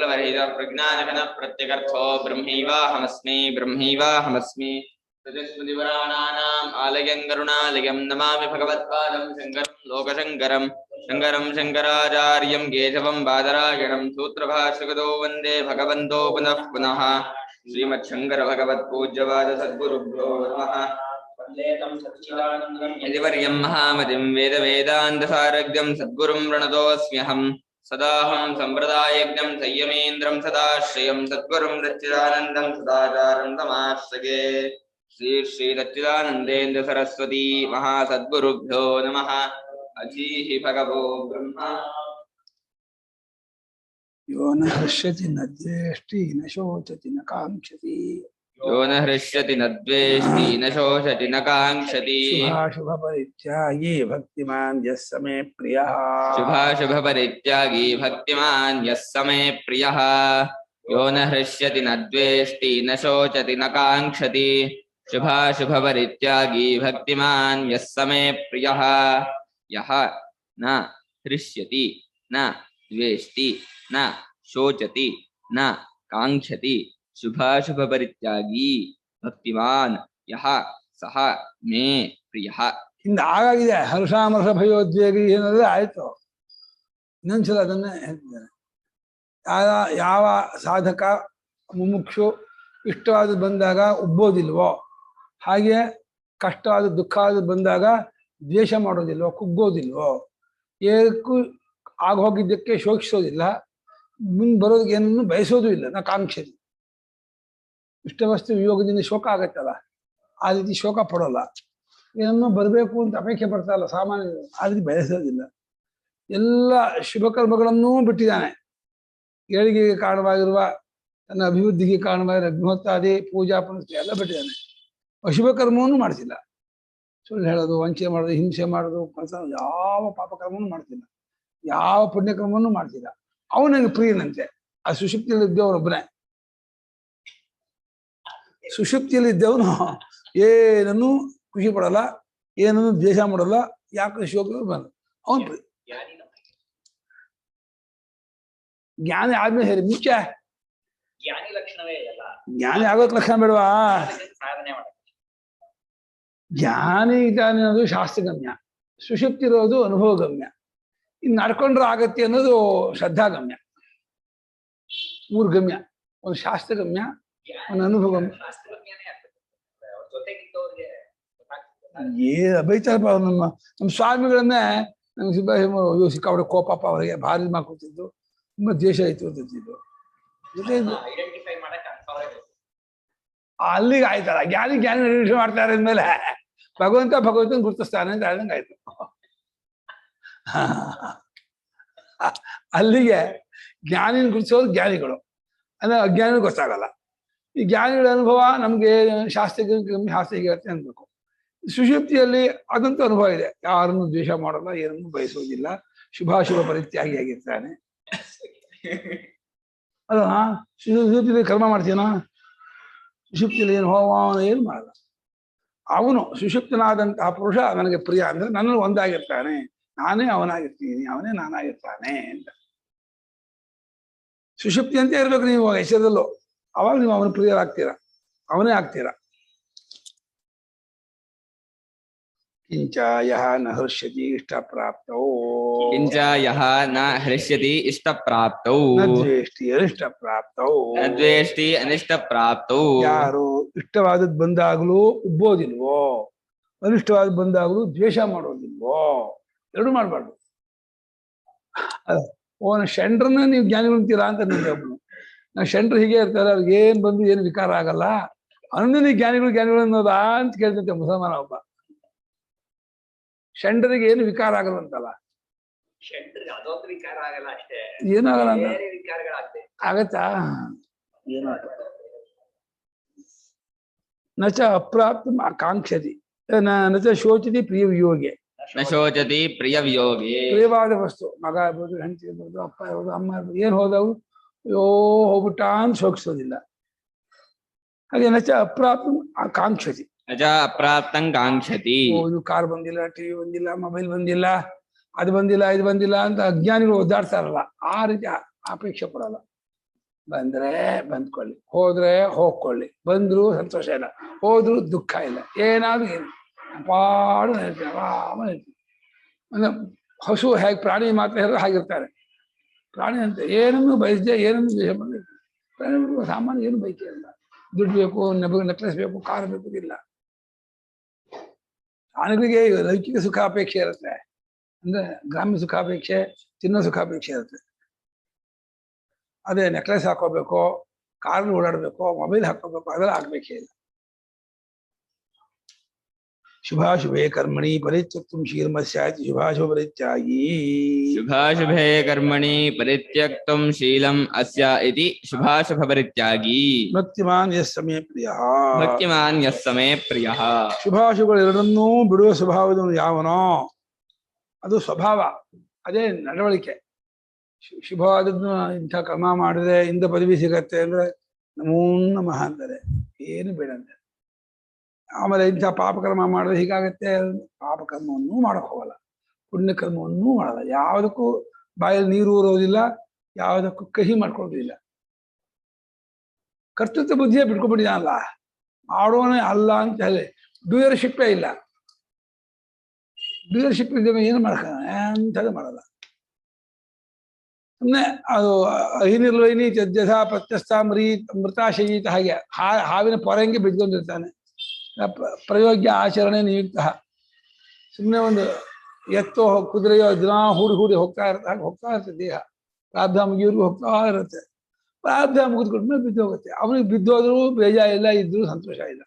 प्लवरहित प्रज्ञानघन प्रत्यगर्थो ब्रह्मैवाहमस्मि तजस्मृतिपुराणानाम् आलयं करुणालयं नमामि भगवत्पादं शङ्करं लोकशङ्करं शङ्कराचार्यं केशवं बादरायणं सूत्रभाष्यकृतो वन्दे भगवन्तो पुनः पुनः श्रीमच्छङ्करभगवत्पूज्यपाद सद्गुरुभ्यो नमः। यदिवर्यं महामतिं वेदान्तसारज्ञं सद्गुरुं प्रणतोऽस्म्यहं सदाहं सम्प्रदायज्ञं संयमेन्द्रं सदाश्रयं सद्गुरुं सच्चिदानन्दं सदाचारं तमाश्रये। श्री सच्चिदानन्देन्द्र सरस्वती महासद्गुरुभ्यो नमः। अधीः भगवो ब्रह्मा यो न हृष्यति न द्वेष्टि न शोचति न काङ्क्षति यो न हृष्यति न द्वेष्टि न शोचति न काङ्क्षति शुभाशुभपरित्यागी भक्तिमान् यः स मे प्रियः शुभाशुभपरित्यागी भक्तिमान् यः स मे प्रियः यो न हृष्यति न द्वेष्टि न शोचति न काङ्क्षति शुभाशुभपरित्यागी भक्तिमान् यः स मे प्रियः यः न हृष्यति न द्वेष्टि न शोचति न काङ्क्षति शुभाशुभपरित्यागी भक्तिमान् यः सः मे प्रियः। ಹಿಂದೆ ಆಗಾಗಿದೆ ಹರ್ಷಾಮರ್ಷ ಭಯೋದ್ವೇಗಿ ಏನಾದ್ರೆ ಆಯ್ತು. ಇನ್ನೊಂದ್ಸಲ ಅದನ್ನೇ ಹೇಳ್ತಿದ್ದಾರೆ. ಯಾವ ಸಾಧಕ ಮುಮುಕ್ಷು ಇಷ್ಟವಾದ ಬಂದಾಗ ಉಬ್ಬೋದಿಲ್ವೋ, ಹಾಗೆ ಕಷ್ಟವಾದ ದುಃಖವಾದ ಬಂದಾಗ ದ್ವೇಷ ಮಾಡೋದಿಲ್ವೋ, ಕುಗ್ಗೋದಿಲ್ವೋ, ಏನಕ್ಕೂ ಆಗೋಗಿದ್ದಕ್ಕೆ ಶೋಕಿಸೋದಿಲ್ಲ, ಮುಂದೆ ಬರೋದಕ್ಕೆ ಏನನ್ನು ಬಯಸೋದು ಇಲ್ಲ, ನಾ ಕಾಂಕ್ಷೆ. ಇಷ್ಟವಸ್ತು ವಿಯೋಗದಿಂದ ಶೋಕ ಆಗತ್ತಲ್ಲ, ಆ ರೀತಿ ಶೋಕ ಪಡೋಲ್ಲ. ಏನನ್ನೋ ಬರಬೇಕು ಅಂತ ಅಪೇಕ್ಷೆ ಪಡ್ತಾರಲ್ಲ ಸಾಮಾನ್ಯ, ಆ ರೀತಿ ಬಯಸೋದಿಲ್ಲ. ಎಲ್ಲ ಶುಭ ಕರ್ಮಗಳನ್ನೂ ಬಿಟ್ಟಿದ್ದಾನೆ. ಏಳಿಗೆಗೆ ಕಾರಣವಾಗಿರುವ ತನ್ನ ಅಭಿವೃದ್ಧಿಗೆ ಕಾರಣವಾಗಿರುವ ಅಗ್ನಿಹೋತ್ರಾದಿ ಪೂಜಾ ಪುನಸ್ಕಾರ ಎಲ್ಲ ಬಿಟ್ಟಿದ್ದಾನೆ. ಅಶುಭ ಕರ್ಮವನ್ನು ಮಾಡ್ತಿಲ್ಲ. ಸುಳ್ಳು ಹೇಳೋದು, ವಂಚನೆ ಮಾಡೋದು, ಹಿಂಸೆ ಮಾಡೋದು, ಯಾವ ಪಾಪ ಕರ್ಮವನ್ನು ಮಾಡ್ತಿಲ್ಲ, ಯಾವ ಪುಣ್ಯಕ್ರಮವನ್ನು ಮಾಡ್ತಿಲ್ಲ. ಅವನಿಗೆ ಪ್ರಿಯನಂತೆ. ಆ ಸುಷುಪ್ತಿಯಲ್ಲಿ ಇದ್ದವನೊಬ್ಬನೇ. ಸುಷುಪ್ತಿಯಲ್ಲಿ ಇದ್ದವನು ಏನನ್ನು ಖುಷಿ ಪಡಲ್ಲ, ಏನನ್ನು ದ್ವೇಷ ಮಾಡಲ್ಲ, ಯಾಕೆ ಶೋಕ ಬರಲ್ಲ. ಅವನು ಪ್ರಿಯ. ಜ್ಞಾನಿ ಆದ್ಮೇಲೆ ಹೇಳಿ ಮುಂಚೆ ಜ್ಞಾನಿ ಆಗೋಕ್ ಲಕ್ಷಣ ಬೇಡವಾ? ಜ್ಞಾನಿ ಇದ್ದಾನೆ ಅನ್ನೋದು ಶಾಸ್ತ್ರಗಮ್ಯ, ಸುಷುಪ್ತಿ ಇರೋದು ಅನುಭವಗಮ್ಯ, ಇನ್ನು ನಡ್ಕೊಂಡ್ರೆ ಆಗತ್ತೆ ಅನ್ನೋದು ಶ್ರದ್ಧಾಗಮ್ಯ. ಮೂರು ಗಮ್ಯ, ಒಂದು ಶಾಸ್ತ್ರಗಮ್ಯ, ಒಂದು ಅನುಭವಗಮ್ಯ. ಬೈತಾರಪ್ಪ ನಮ್ಮ ಸ್ವಾಮಿಗಳನ್ನೇ ನಮ್ಗೆ ಸಿಕ್ಕಾಪಟ್ಟೆ ಕೋಪಾಪ ಅವರಿಗೆ ಭಾರಿ ಮಾಡ್ಕೊತಿದ್ದು, ತುಂಬಾ ದ್ವೇಷ ಆಯ್ತು ಅಂತಿದ್ದು. ಜೊತೆ ಅಲ್ಲಿಗೆ ಆಯ್ತಲ್ಲ, ಜ್ಞಾನಿ ಐಡೆಂಟಿಫೈ ಮಾಡ್ತಾರೆ ಅಂದ್ಮೇಲೆ ಭಗವಂತನ ಗುರುತಿಸ್ತಾನೆ ಅಂತ ಹೇಳ್ದಂಗೆ ಆಯ್ತು. ಅಲ್ಲಿಗೆ ಜ್ಞಾನಿನ ಗುರುತಿಸೋದು ಜ್ಞಾನಿಗಳು, ಅಂದ್ರೆ ಅಜ್ಞಾನಿಗೂ ಗೊತ್ತಾಗಲ್ಲ. ಈ ಜ್ಞಾನಿಗಳ ಅನುಭವ ನಮ್ಗೆ ಶಾಸ್ತ್ರೀಯ ಇರುತ್ತೆ ಅನ್ಬೇಕು. ಸುಷುಪ್ತಿಯಲ್ಲಿ ಅದಂತೂ ಅನುಭವ ಇದೆ. ಯಾರನ್ನು ದ್ವೇಷ ಮಾಡಲ್ಲ, ಏನನ್ನು ಬಯಸೋದಿಲ್ಲ, ಶುಭಾಶುಭ ಪರಿತ್ಯಾಗಿಯಾಗಿರ್ತಾನೆ. ಅಲ್ಲ, ಸುಷುಪ್ತಿಯಲ್ಲಿ ಕರ್ಮ ಮಾಡ್ತೀನೋ, ಸುಷುಪ್ತಿಯಲ್ಲಿ ಏನು ಹೋಮ ಏನು ಮಾಡಲ್ಲ. ಅವನು ಸುಷುಪ್ತನಾದಂತಹ ಪುರುಷ ನನಗೆ ಪ್ರಿಯ ಅಂದ್ರೆ ನನ್ನನ್ನು ಒಂದಾಗಿರ್ತಾನೆ, ನಾನೇ ಅವನಾಗಿರ್ತೀನಿ, ಅವನೇ ನಾನಾಗಿರ್ತಾನೆ ಅಂತ. ಸುಷುಪ್ತಿ ಅಂತ ಇರ್ಬೇಕು ನೀವು ಹೆಸರದಲ್ಲೂ. ಅವಾಗ ನೀವು ಅವನ ಪ್ರಿಯರಾಗ್ತೀರಾ, ಅವನೇ ಆಗ್ತೀರಾ. ಕಿಂಚ ಯಃ ನ ಹೃಷ್ಯತಿ ಇಷ್ಟಪ್ರಾಪ್ತೌ ಕಿಂಚ ಯಃ ನ ಹೃಷ್ಯತಿ ಇಷ್ಟಪ್ರಾಪ್ತೌ ನ ದ್ವೇಷ್ಟಿ ಅನಿಷ್ಟಪ್ರಾಪ್ತೌ ನ ದ್ವೇಷ್ಟಿ ಅನಿಷ್ಟಪ್ರಾಪ್ತೌ. ಯಾರು ಇಷ್ಟವಾದದ್ದು ಬಂದಾಗಲೂ ಉಬ್ಬೋದಿಲ್ವೋ, ಅನಿಷ್ಟವಾದ ಬಂದಾಗಲೂ ದ್ವೇಷ ಮಾಡೋದಿಲ್ವೋ, ಎರಡು ಮಾಡಬಾರ್ದು. ಓನ ಶಂಡ್ರನ್ನ ನೀವು ಜ್ಞಾನಿಗಳು ಅಂತೀರಾ ಅಂತ ನಿಮಗೆ ಒಬ್ಬನು. ನಾವು ಶಂಡ್ರು ಹೀಗೆ ಇರ್ತಾರೆ, ಅವ್ರಿಗೆ ಏನ್ ಬಂದು ಏನು ವಿಕಾರ ಆಗಲ್ಲ, ಅವನು ನೀವು ಜ್ಞಾನಿಗಳು ಅನ್ನೋದಾ ಅಂತ ಕೇಳ್ತಂತೆ ಮುಸಲ್ಮಾನ ಒಬ್ಬ. ಶಂಡ್ರಿಗೆ ಏನು ವಿಕಾರ ಆಗಲ್ಲ ಅಂತಲ್ಲ, ಏನಾಗಲ್ಲ ಅಂತ ಆಗತ್ತಾ? ನಚ ಅಪ್ರಾಪ್ತ ಆಕಾಂಕ್ಷತಿ ನಚ ಶೋಚತಿ ಪ್ರಿಯ ವಿಯೋಗೆ. ನ ಶೋಚತಿ ಪ್ರಿಯ ವಿಯೋಗೆ. ಪ್ರಿಯವಾದ ವಸ್ತು, ಮಗ ಇರ್ಬೋದು, ಹೆಂಡತಿ ಇರ್ಬೋದು, ಅಪ್ಪ ಇರ್ಬೋದು, ಅಮ್ಮ ಇರ್ಬೋದು, ಏನ್ ಹೋದವು ಅಯ್ಯೋ ಹೋಗ್ಬಿಟ್ಟ ಅಂತ ಶೋಕಿಸೋದಿಲ್ಲ. ಹಾಗೆ ನಚ ಅಪ್ರಾಪ್ತ ಆಕಾಂಕ್ಷತಿ. ನಚ ಅಪ್ರಾಪ್ತಂ ಕಾಂಕ್ಷತಿ. ಇದು ಕಾರ್ ಬಂದಿಲ್ಲ, ಟಿವಿ ಬಂದಿಲ್ಲ, ಮೊಬೈಲ್ ಬಂದಿಲ್ಲ, ಅದು ಬಂದಿಲ್ಲ, ಇದು ಬಂದಿಲ್ಲ ಅಂತ ಅಜ್ಞಾನಿಗಳು ಒದ್ದಾಡ್ತಾರಲ್ಲ, ಆ ರೀತಿ ಅಪೇಕ್ಷೆ ಪಡಲ್ಲ. ಬಂದ್ರೆ ಬಂದ್ಕೊಳ್ಳಿ, ಹೋದ್ರೆ ಹೋಗ್ಕೊಳ್ಳಿ. ಬಂದ್ರು ಸಂತೋಷ ಇಲ್ಲ, ಹೋದ್ರು ದುಃಖ ಇಲ್ಲ. ಏನಾದ್ರು ಏನು ಅಪಾಡು ಹೇಳ್ತೀನಿ, ಆರಾಮ ಹೇಳ್ತೀನಿ. ಅಂದ್ರೆ ಹಸು ಹೇಗೆ ಪ್ರಾಣಿ ಮಾತ್ರ ಹೇಳಿದ್ರೆ ಹಾಗಿರ್ತಾರೆ. ಪ್ರಾಣಿ ಅಂತ ಏನನ್ನು ಬಯಸದೆ, ಏನನ್ನು ದ್ವೇಷ ಮಾಡಬೇಕು. ಪ್ರಾಣಿಗಳು ಸಾಮಾನ್ಯ ಏನು ಬಯಕೆ ಇಲ್ಲ. ದುಡ್ಡು ಬೇಕು, ನೆಕ್ಲೆಸ್ ಬೇಕು, ಕಾರ್ ಬೇಕು ಇಲ್ಲ. ಪ್ರಾಣಿಗಳಿಗೆ ಲೌಕಿಕ ಸುಖಾಪೇಕ್ಷೆ ಇರುತ್ತೆ, ಅಂದ್ರೆ ಗ್ರಾಮ್ಯ ಸುಖಾಪೇಕ್ಷೆ, ಚಿನ್ನ ಸುಖಾಪೇಕ್ಷೆ ಇರುತ್ತೆ. ಅದೇ ನೆಕ್ಲೆಸ್ ಹಾಕೋಬೇಕು, ಕಾರ್ ಓಡಾಡ್ಬೇಕು, ಮೊಬೈಲ್ ಹಾಕೋಬೇಕು, ಅದೆಲ್ಲ ಆಗ್ಬೇಕೇ ಇಲ್ಲ. ಶುಭಾಶುಭೇ ಕರ್ಮಣಿ ಪರಿತ್ಯಕ್ತುಂ ಶೀಲಮಸ್ಯಾತಿ ಶುಭಾಶುಭ ಪರಿತ್ಯಾಗಿ. ಶುಭಾಶುಭೇ ಕರ್ಮಣಿ ಪರಿತ್ಯಕ್ತುಂ ಶೀಲಂ ಅಸ್ಯ ಇತಿ ಶುಭಾಶುಭ ಪರಿತ್ಯಾಗಿ. ಭಕ್ತಿಮಾನ್ ಯಸ್ ಸಮೇ ಪ್ರಿಯ. ಭಕ್ತಿಮಾನ್ ಯಸ್ ಮೇ ಪ್ರಿಯಃ. ಶುಭಾಶುಭಗಳೆರಡನ್ನೂ ಬಿಡುವ ಸ್ವಭಾವದವನು ಯಾವನೋ ಅದು ಸ್ವಭಾವ, ಅದೇ ನಡವಳಿಕೆ. ಶುಭವಾದದ್ದು ಇಂಥ ಕರ್ಮ ಮಾಡಿದ್ರೆ ಇಂಥ ಪದವಿ ಸಿಗತ್ತೆ ಅಂದ್ರೆ ನಮೋ ನಮಃ ಅಂತಾರೆ, ಏನು ಬೇಡ ಅಂತಾರೆ. ಆಮೇಲೆ ಇಂಥ ಪಾಪಕರ್ಮ ಮಾಡಿದ್ರೆ ಹೀಗಾಗತ್ತೆ, ಪಾಪಕರ್ಮವನ್ನೂ ಮಾಡಕ್ ಹೋಗಲ್ಲ, ಪುಣ್ಯಕರ್ಮವನ್ನೂ ಮಾಡಲ್ಲ. ಯಾವುದಕ್ಕೂ ಬಾಯಲ್ಲಿ ನೀರು ಊರೋದಿಲ್ಲ, ಯಾವುದಕ್ಕೂ ಕಹಿ ಮಾಡ್ಕೊಳ್ಳೋದಿಲ್ಲ. ಕರ್ತೃತ್ವ ಬುದ್ಧಿಯೇ ಬಿಟ್ಕೊಂಡ್ಬಿಟ್ಟಿದಾನಲ್ಲ, ಮಾಡೋನೇ ಅಲ್ಲ ಅಂತ ಹೇಳಿ ಡೂಯರ್ಶಿಪ್ಪೇ ಇಲ್ಲ. ಡೂಯರ್ಶಿಪ್ ಇದ್ದ ಏನು ಮಾಡಕ ಎಂಥದ್ದು ಮಾಡಲ್ಲ. ಸುಮ್ಮನೆ ಅದು ಅಹಿನಿರ್ವಹಿನಿ ಜಜ ಪ್ರತ್ಯಸ್ಥ ಮೃತಾಶಯೀತ, ಹಾಗೆ ಹಾವಿನ ಪೊರಂಗೆ ಬಿದ್ಕೊಂಡಿರ್ತಾನೆ. ಪ್ರಯೋಗ್ಯ ಆಚರಣೆ ನಿಯುಕ್ತ. ಸುಮ್ಮನೆ ಒಂದು ಎತ್ತೋ ಕುದುರೆಯೋ ದಿನ ಹೂಡಿ ಹೋಗ್ತಾ ಇರುತ್ತೆ ದೇಹ. ಪ್ರಾರಬ್ಧ ಮುಗಿಯೋರ್ಗು ಹೋಗ್ತಾ ಇರುತ್ತೆ. ಪ್ರಾರಬ್ಧ ಮುಗಿದ್ಕೊಟ್ಮೇಲೆ ಬಿದ್ದೋಗುತ್ತೆ. ಅವನಿಗೆ ಬಿದ್ದೋದ್ರೂ ಬೇಜಾರಿಲ್ಲ, ಇದ್ರೂ ಸಂತೋಷ ಇಲ್ಲ.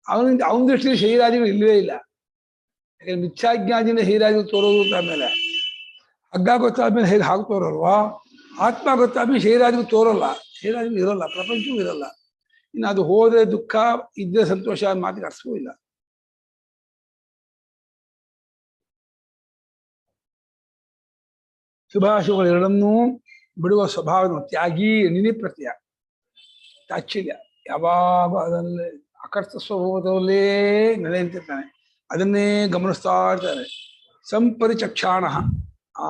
ಅವನ ದೃಷ್ಟಿಯಲ್ಲಿ ಶರೀರಾದಿಗಳು ಇಲ್ಲವೇ ಇಲ್ಲ. ಯಾಕಂದ್ರೆ ಮಿಥ್ಯಾಜ್ಞಾದಿಂದ ಶರೀರಾದಿಗಳು ತೋರೋದು ಆಮೇಲೆ ಹಗ್ಗ ಗೊತ್ತಾದ್ಮೇಲೆ ಹೇಗೆ ಹಾಗೆ ತೋರಲ್ವಾ, ಆತ್ಮ ಗೊತ್ತಾದ್ಮೇಲೆ ಶರೀರಾದಿಗಳು ತೋರಲ್ಲ, ಶರೀರಾದಿಗಳು ಇರೋಲ್ಲ, ಪ್ರಪಂಚವೂ ಇರಲ್ಲ. ಇನ್ನು ಅದು ಹೋದ್ರೆ ದುಃಖ, ಇದ್ರೆ ಸಂತೋಷ ಮಾತಿಗೆ ಅರ್ಥವೂ ಇಲ್ಲ. ಶುಭಾಶುಭಗಳೆರಡನ್ನೂ ಬಿಡುವ ಸ್ವಭಾವದ ತ್ಯಾಗಿ ನಿನಿಪ್ರತ್ಯ ತಾಚ್ಛಲ್ಯ. ಯಾವಾಗ ಅದರಲ್ಲಿ ಅಕರ್ತ ಸ್ವಭಾವದಲ್ಲೇ ನೆಲೆ ನಿಂತಿರ್ತಾನೆ, ಅದನ್ನೇ ಗಮನಿಸ್ತಾ ಇರ್ತಾನೆ. ಸಂಪರಿಚಕ್ಷಾಣ, ಆ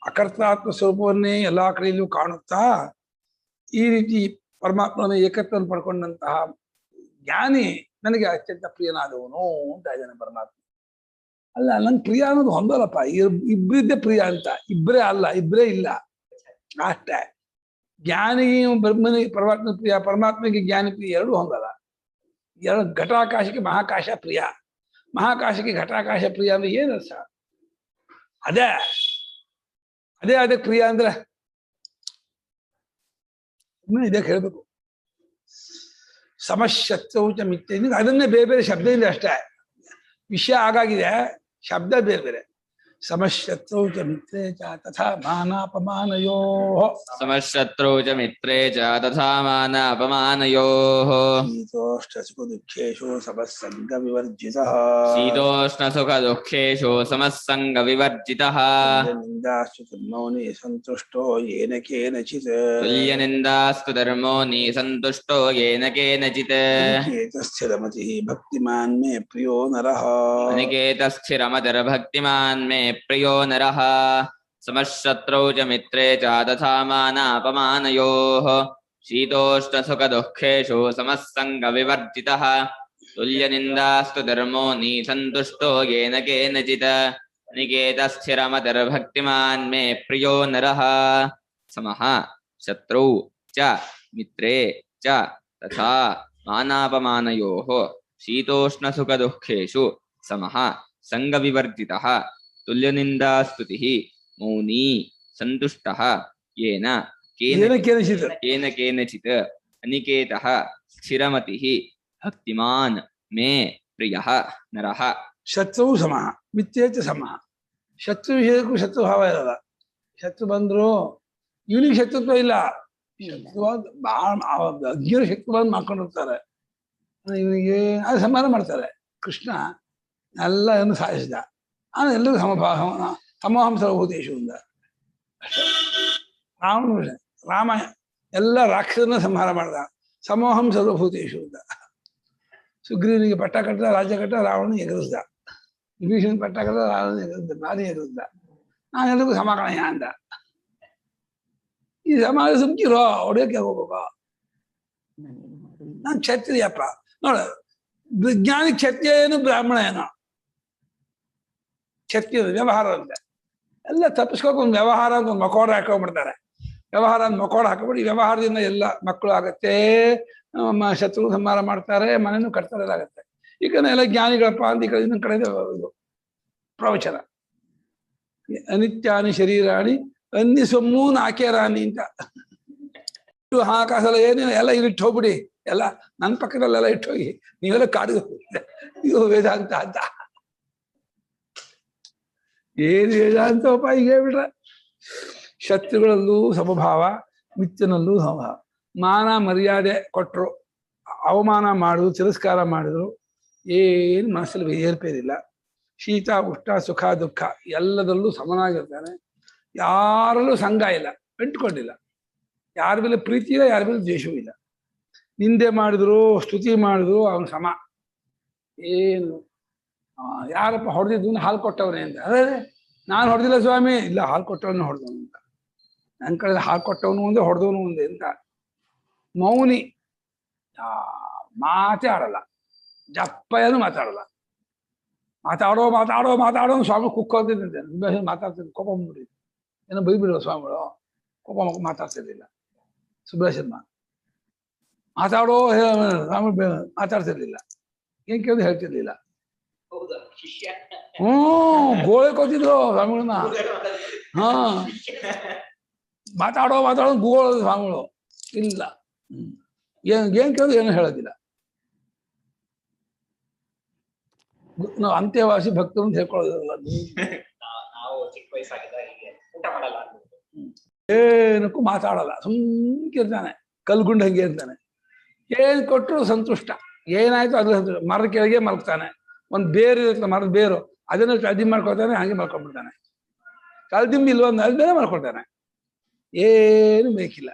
ಅಕರ್ತಾತ್ಮ ಸ್ವರೂಪವನ್ನೇ ಎಲ್ಲಾ ಕಡೆಯಲ್ಲೂ ಕಾಣುತ್ತಾ ಈ ರೀತಿ ಪರಮಾತ್ಮನ ಏಕತ್ವವನ್ನು ಪಡ್ಕೊಂಡಂತಹ ಜ್ಞಾನಿ ನನಗೆ ಅತ್ಯಂತ ಪ್ರಿಯನಾದವನು ಅಂತ ಇದ್ದಾನೆ ಪರಮಾತ್ಮ. ಅಲ್ಲ, ನಂಗೆ ಪ್ರಿಯ ಅನ್ನೋದು ಹೊಂದೋಲ್ಲಪ್ಪ, ಇಬ್ಬರಿದ್ದೇ ಪ್ರಿಯ ಅಂತ. ಇಬ್ಬರೇ ಅಲ್ಲ, ಇಬ್ಬರೇ ಇಲ್ಲ ಅಷ್ಟೇ. ಜ್ಞಾನಿಗೆ ಬ್ರಹ್ಮನಿಗೆ ಪರಮಾತ್ಮ ಪ್ರಿಯ, ಪರಮಾತ್ಮಗೆ ಜ್ಞಾನಿ ಪ್ರಿಯ, ಎರಡೂ ಹೊಂದಲ್ಲ. ಎರಡು ಘಟಾಕಾಶಕ್ಕೆ ಮಹಾಕಾಶ ಪ್ರಿಯ, ಮಹಾಕಾಶಕ್ಕೆ ಘಟಾಕಾಶ ಪ್ರಿಯ ಅಂದ್ರೆ ಏನು ಅರ್ಥ? ಅದೇ ಅದಕ್ಕೆ ಪ್ರಿಯ ಅಂದ್ರೆ ಇದಕ್ಕೆ ಹೇಳ್ಬೇಕು. ಸಮಶತ್ರುಚ ಮಿಥ್ಯೆ, ಅದನ್ನೇ ಬೇರೆ ಬೇರೆ ಶಬ್ದದಿಂದ ಅಷ್ಟೇ. ವಿಷಯ ಆಗಾಗಿದೆ, ಶಬ್ದ ಬೇರೆ ಬೇರೆ. ಸಮಶತ್ರುಚ ಮಿತ್ರೇ ಚ ತಥಾ ಮಾನಾಪಮಾನಯೋ. ಸಮಶತ್ರುಚ ಮಿತ್ರೇ ಚ ತಥಾ ಮಾನಾಪಮಾನಯೋಃ. ಶೀತೋಷ್ಣ ಸುಖ ದುಃಖೇಷು ಸಮಸ್ಸಂಗ ವಿವರ್ಜಿತಃ. ಶೀತೋಷ್ಣ ಸುಖ ದುಃಖೇಷು ಸಮಸ್ಸಂಗ ವಿವರ್ಜಿತಃ. ನಿಂದಾಸ್ತು ಧರ್ಮೋನಿ ಸಂತುಷ್ಟೋ ಯೇನ ಕೇನಚಿತ್. ತುಲ್ಯನಿಂದಾಸ್ತು ಧರ್ಮೋನಿ ಸಂತುಷ್ಟೋ ಯೇನ ಕೇನಚಿತ್. ಸ್ಥಿರಮತಿ ಭಕ್ತಿಮಾನ್ ಮೇ ಪ್ರಿಯೋ ನರಃ. ಅನಿಕೇತ ಸ್ಥಿರಮತಿರ್ ಭಕ್ತಿಮಾನ್ ಮೇ ಪ್ರಿಯೋ ನರಃ. ಸಮಶತ್ರೌ ಚ ಮಿತ್ರೇ ಚ ತಥಾ ಮಾನಾಪಮಾನಯೋಃ. ಶೀತೋಷ್ಣ ಸುಖ ದುಃಖೇಷು ಸಮಸ್ಸಂಗ ವಿವರ್ಜಿತಃ. ತುಲ್ಯನಿಂದಾಸ್ತು ಧರ್ಮೋನಿ ಸಂತುಷ್ಟೋ ಯೇನ ಕೇನಚಿತ್. ಅನಿಕೇತ ಸ್ಥಿರಮತಿರ್ ಭಕ್ತಿಮಾನ್ ಮೇ ಪ್ರಿಯೋ ನರಃ. ಸಮಃ ಶತ್ರೌ ಚ ಮಿತ್ರೇ ಚ ತಥಾ ಮಾನಾಪಮಾನಯೋಃ. ಶೀತೋಷ್ಣ ಸುಖ ದುಃಖೇಷು ಸಮಃ ಸಂಗ ವಿವರ್ಜಿತಃ. ತುಲ್ಯನಿಂದಾಸ್ತುತಿಃ ಮೌನಿ ಸಂತುಷ್ಟಃ ಯೇನ ಕೇನಚಿತ್. ಅನಿಕೇತಃ ಸ್ಥಿರಮತಿಃ ಭಕ್ತಿಮಾನ್ ಮೇ ಪ್ರಿಯಃ ನರಃ. ಶತ್ರು ಸಮಃ ಮಿಥ್ಯೇ ಚ ಸಮಃ. ಶತ್ರು ವಿಷಯಕ್ಕೂ ಶತ್ರು ಭಾವ ಇರಲ್ಲ. ಶತ್ರು ಬಂದ್ರು ಇವನಿಗೆ ಶತ್ರುತ್ವ ಇಲ್ಲ, ಶತ್ರುವಾದ ಅಜ್ಞರು ಶತ್ರುವಾದ ಮಾಡ್ಕೊಂಡಿರ್ತಾರೆ. ಇವನಿಗೆ ಅದು ಸಮಾನ ಮಾಡ್ತಾರೆ. ಕೃಷ್ಣ ಎಲ್ಲ ಏನು ಸಾಧಿಸಿದ, ಆಮೇಲೆ ಎಲ್ಲರಿಗೂ ಸಮೋಹಂ ಸರ್ವಭೂತೇಷು ಅಂದ ಅಷ್ಟೇ. ರಾಮ ಎಲ್ಲ ರಾಕ್ಷಸರನ್ನ ಸಂಹಾರ ಮಾಡ್ದ, ಸಮೋಹಂ ಸರ್ವಭೂತೇಷು ಅಂದ. ಸುಗ್ರೀವನಿಗೆ ಪಟ್ಟ ಕಟ್ಟ ರಾಜ್ಯ ಕಟ್ಟ ರಾವಣ ಎಗರಿಸ್ದ, ವಿಭೀಷಣ ಪಟ್ಟ ಕಟ್ಟ ರಾವಣ ಎಗರಿಸ್ದ, ನಾನೇ ಎಗರಿಸ್ದ, ನಾನೆಲ್ಲರಿಗೂ ಸಮಾಕಣಯ ಅಂದ. ಈ ಸಮಾಜ ಸುಮ್ಕಿರೋ ಹೊಡೆಯೋಕೆ ಹೋಗ್ಬೇಕ. ನಾನು ಕ್ಷತ್ರಿಯಪ್ಪ ನೋಡ, ವಿಜ್ಞಾನಿ ಕ್ಷತ್ರಿಯ ಏನು ಬ್ರಾಹ್ಮಣ ಏನೋ, ಕ್ಷತ್ರಿಯ ವ್ಯವಹಾರ ಅಂತ ಎಲ್ಲ ತಪ್ಪಿಸ್ಕೋಕೆ ಒಂದು ವ್ಯವಹಾರ ಅಂತ ಒಂದು ಮಕೋಡ ಹಾಕೊಂಡ್ಬಿಡ್ತಾರೆ. ವ್ಯವಹಾರ ಅಂತ ಮಕೋಡ ಹಾಕೊಂಡ್ಬಿಟ್ಟು ಈ ವ್ಯವಹಾರದಿಂದ ಎಲ್ಲ ಮಕ್ಕಳು ಆಗತ್ತೆ, ಶತ್ರು ಸಂಹಾರ ಮಾಡ್ತಾರೆ, ಮನೆಯೂ ಕಟ್ತಾರೆ, ಎಲ್ಲ ಆಗತ್ತೆ. ಈಗ ಎಲ್ಲ ಜ್ಞಾನಿಗಳಪ್ಪ ಅಂತ ಈ ಕಡೆ ಇನ್ನೊಂದು ಕಡೆ ಇದು ಪ್ರವಚನ. ಅನಿತ್ಯಾನಿ ಶರೀರಾಣಿ ಅನ್ನಿ ಸೊಮ್ಮು ನಾಕೆ ರಾಣಿ ಅಂತ ಹಾಕಾಸಲ್ಲ, ಏನೇನು ಎಲ್ಲ ಇಲ್ಲಿಟ್ಟು ಹೋಗ್ಬಿಡಿ, ಎಲ್ಲ ನನ್ನ ಪಕ್ಕದಲ್ಲೆಲ್ಲ ಇಟ್ಟೋಗಿ ನೀವೆಲ್ಲ ಕಾಡಿಗೆ ಹೋಗಿದ್ದೆ. ಇದು ವೇದಾಂತ ಅಂತ ಏನು ವೇದಾಂತಪ್ಪ ಈಗ ಹೇಳ್ಬಿಟ್ರೆ. ಶತ್ರುಗಳಲ್ಲೂ ಸಮಭಾವ, ಮಿತ್ರನಲ್ಲೂ ಸಮಭಾವ. ಮಾನ ಮರ್ಯಾದೆ ಕೊಟ್ಟರು, ಅವಮಾನ ಮಾಡಿದ್ರು, ತಿರಸ್ಕಾರ ಮಾಡಿದ್ರು, ಏನು ಮನಸ್ಸಲ್ಲಿ ಏರ್ಪೇರಿಲ್ಲ. ಶೀತ ಉಷ್ಣ ಸುಖ ದುಃಖ ಎಲ್ಲದರಲ್ಲೂ ಸಮನಾಗಿರ್ತಾನೆ. ಯಾರಲ್ಲೂ ಸಂಘ ಇಲ್ಲ, ಅಂಟ್ಕೊಂಡಿಲ್ಲ. ಯಾರ ಮೇಲೆ ಪ್ರೀತಿ ಇಲ್ಲ, ಯಾರ ಮೇಲೆ ದ್ವೇಷವೂ ಇಲ್ಲ. ನಿಂದೆ ಮಾಡಿದ್ರು, ಸ್ತುತಿ ಮಾಡಿದ್ರು ಅವನು ಸಮ. ಏನು ಯಾರಪ್ಪ ಹೊಡೆದಿದ್ದು, ಹಾಲು ಕೊಟ್ಟವನೇ ಅಂತ. ಅದೇ ನಾನು ಹೊಡೆದಿಲ್ಲ ಸ್ವಾಮಿ, ಇಲ್ಲ ಹಾಲು ಕೊಟ್ಟವನು ಹೊಡೆದವನು ಅಂತ. ನನ್ನ ಕಡೆ ಹಾಲು ಕೊಟ್ಟವನು ಒಂದೇ, ಹೊಡೆದವನು ಒಂದೇ ಅಂತ. ಮೌನಿ, ಮಾತೇ ಆಡಲ್ಲ, ಜಪ್ಪಯ್ಯನು ಮಾತಾಡಲ್ಲ. ಮಾತಾಡೋ ಮಾತಾಡೋ ಮಾತಾಡೋ ಸ್ವಾಮಿ ಕುಕ್ಕೋತಿದ್ದಂತೆ, ಮಾತಾಡ್ತಿದ್ದೆ. ಕೋಪ ಬಂದ್ಬಿಡಿ, ಏನೋ ಬೈಬಿಡುವ ಸ್ವಾಮಿಗಳು, ಕೋಪ ಮಾತಾಡ್ತಿರ್ಲಿಲ್ಲ. ಸುಬ್ರಹ್ಮಣ್ಯ ಮಾತಾಡೋ ಸ್ವಾಮಿ ಮಾತಾಡ್ತಿರ್ಲಿಲ್ಲ, ಏನ್ ಕೇಳಿದ್ರು ಹೇಳ್ತಿರ್ಲಿಲ್ಲ. ಗೋಳೆ ಕೋತಿದ್ರು ಸ್ವಾಮಿಗಳನ್ನ. ಹಾ, ಮಾತಾಡೋ ಮಾತಾಡೋ ಗೋಳ ಸ್ವಾಮಿಗಳು ಇಲ್ಲ. ಏನ್ ಕೇಳಿದ್ರು ಏನು ಹೇಳೋದಿಲ್ಲ. ನಾವು ಅಂತ್ಯವಾಸಿ ಭಕ್ತರು ಅಂತ ಹೇಳ್ಕೊಳ್ಳೋದಿಲ್ಲ. ಏನಕ್ಕೂ ಮಾತಾಡಲ್ಲ, ಸುಮ್ಕಿರ್ತಾನೆ, ಕಲ್ಗುಂಡ್ ಹಂಗೆ ಇರ್ತಾನೆ. ಏನ್ ಕೊಟ್ಟರು ಸಂತುಷ್ಟ, ಏನಾಯ್ತು ಅದ್ರ ಸಂತುಷ್ಟ. ಮರದ ಕೆಳಗೆ ಮಲ್ಕ್ತಾನೆ, ಒಂದು ಬೇರು ಇರುತ್ತೆ, ಮರದ ಬೇರು, ಅದನ್ನ ಕಲ್ದಿಂಬಿ ಮಾಡ್ಕೊಳ್ತಾನೆ, ಹಾಗೆ ಮಲ್ಕೊಂಡ್ಬಿಡ್ತಾನೆ. ಕಲ್ದಿಂಬಿ ಇಲ್ವ ಅದ್ಮೇಲೆ ಮಲ್ಕೊಳ್ತಾನೆ, ಏನು ಬೇಕಿಲ್ಲ.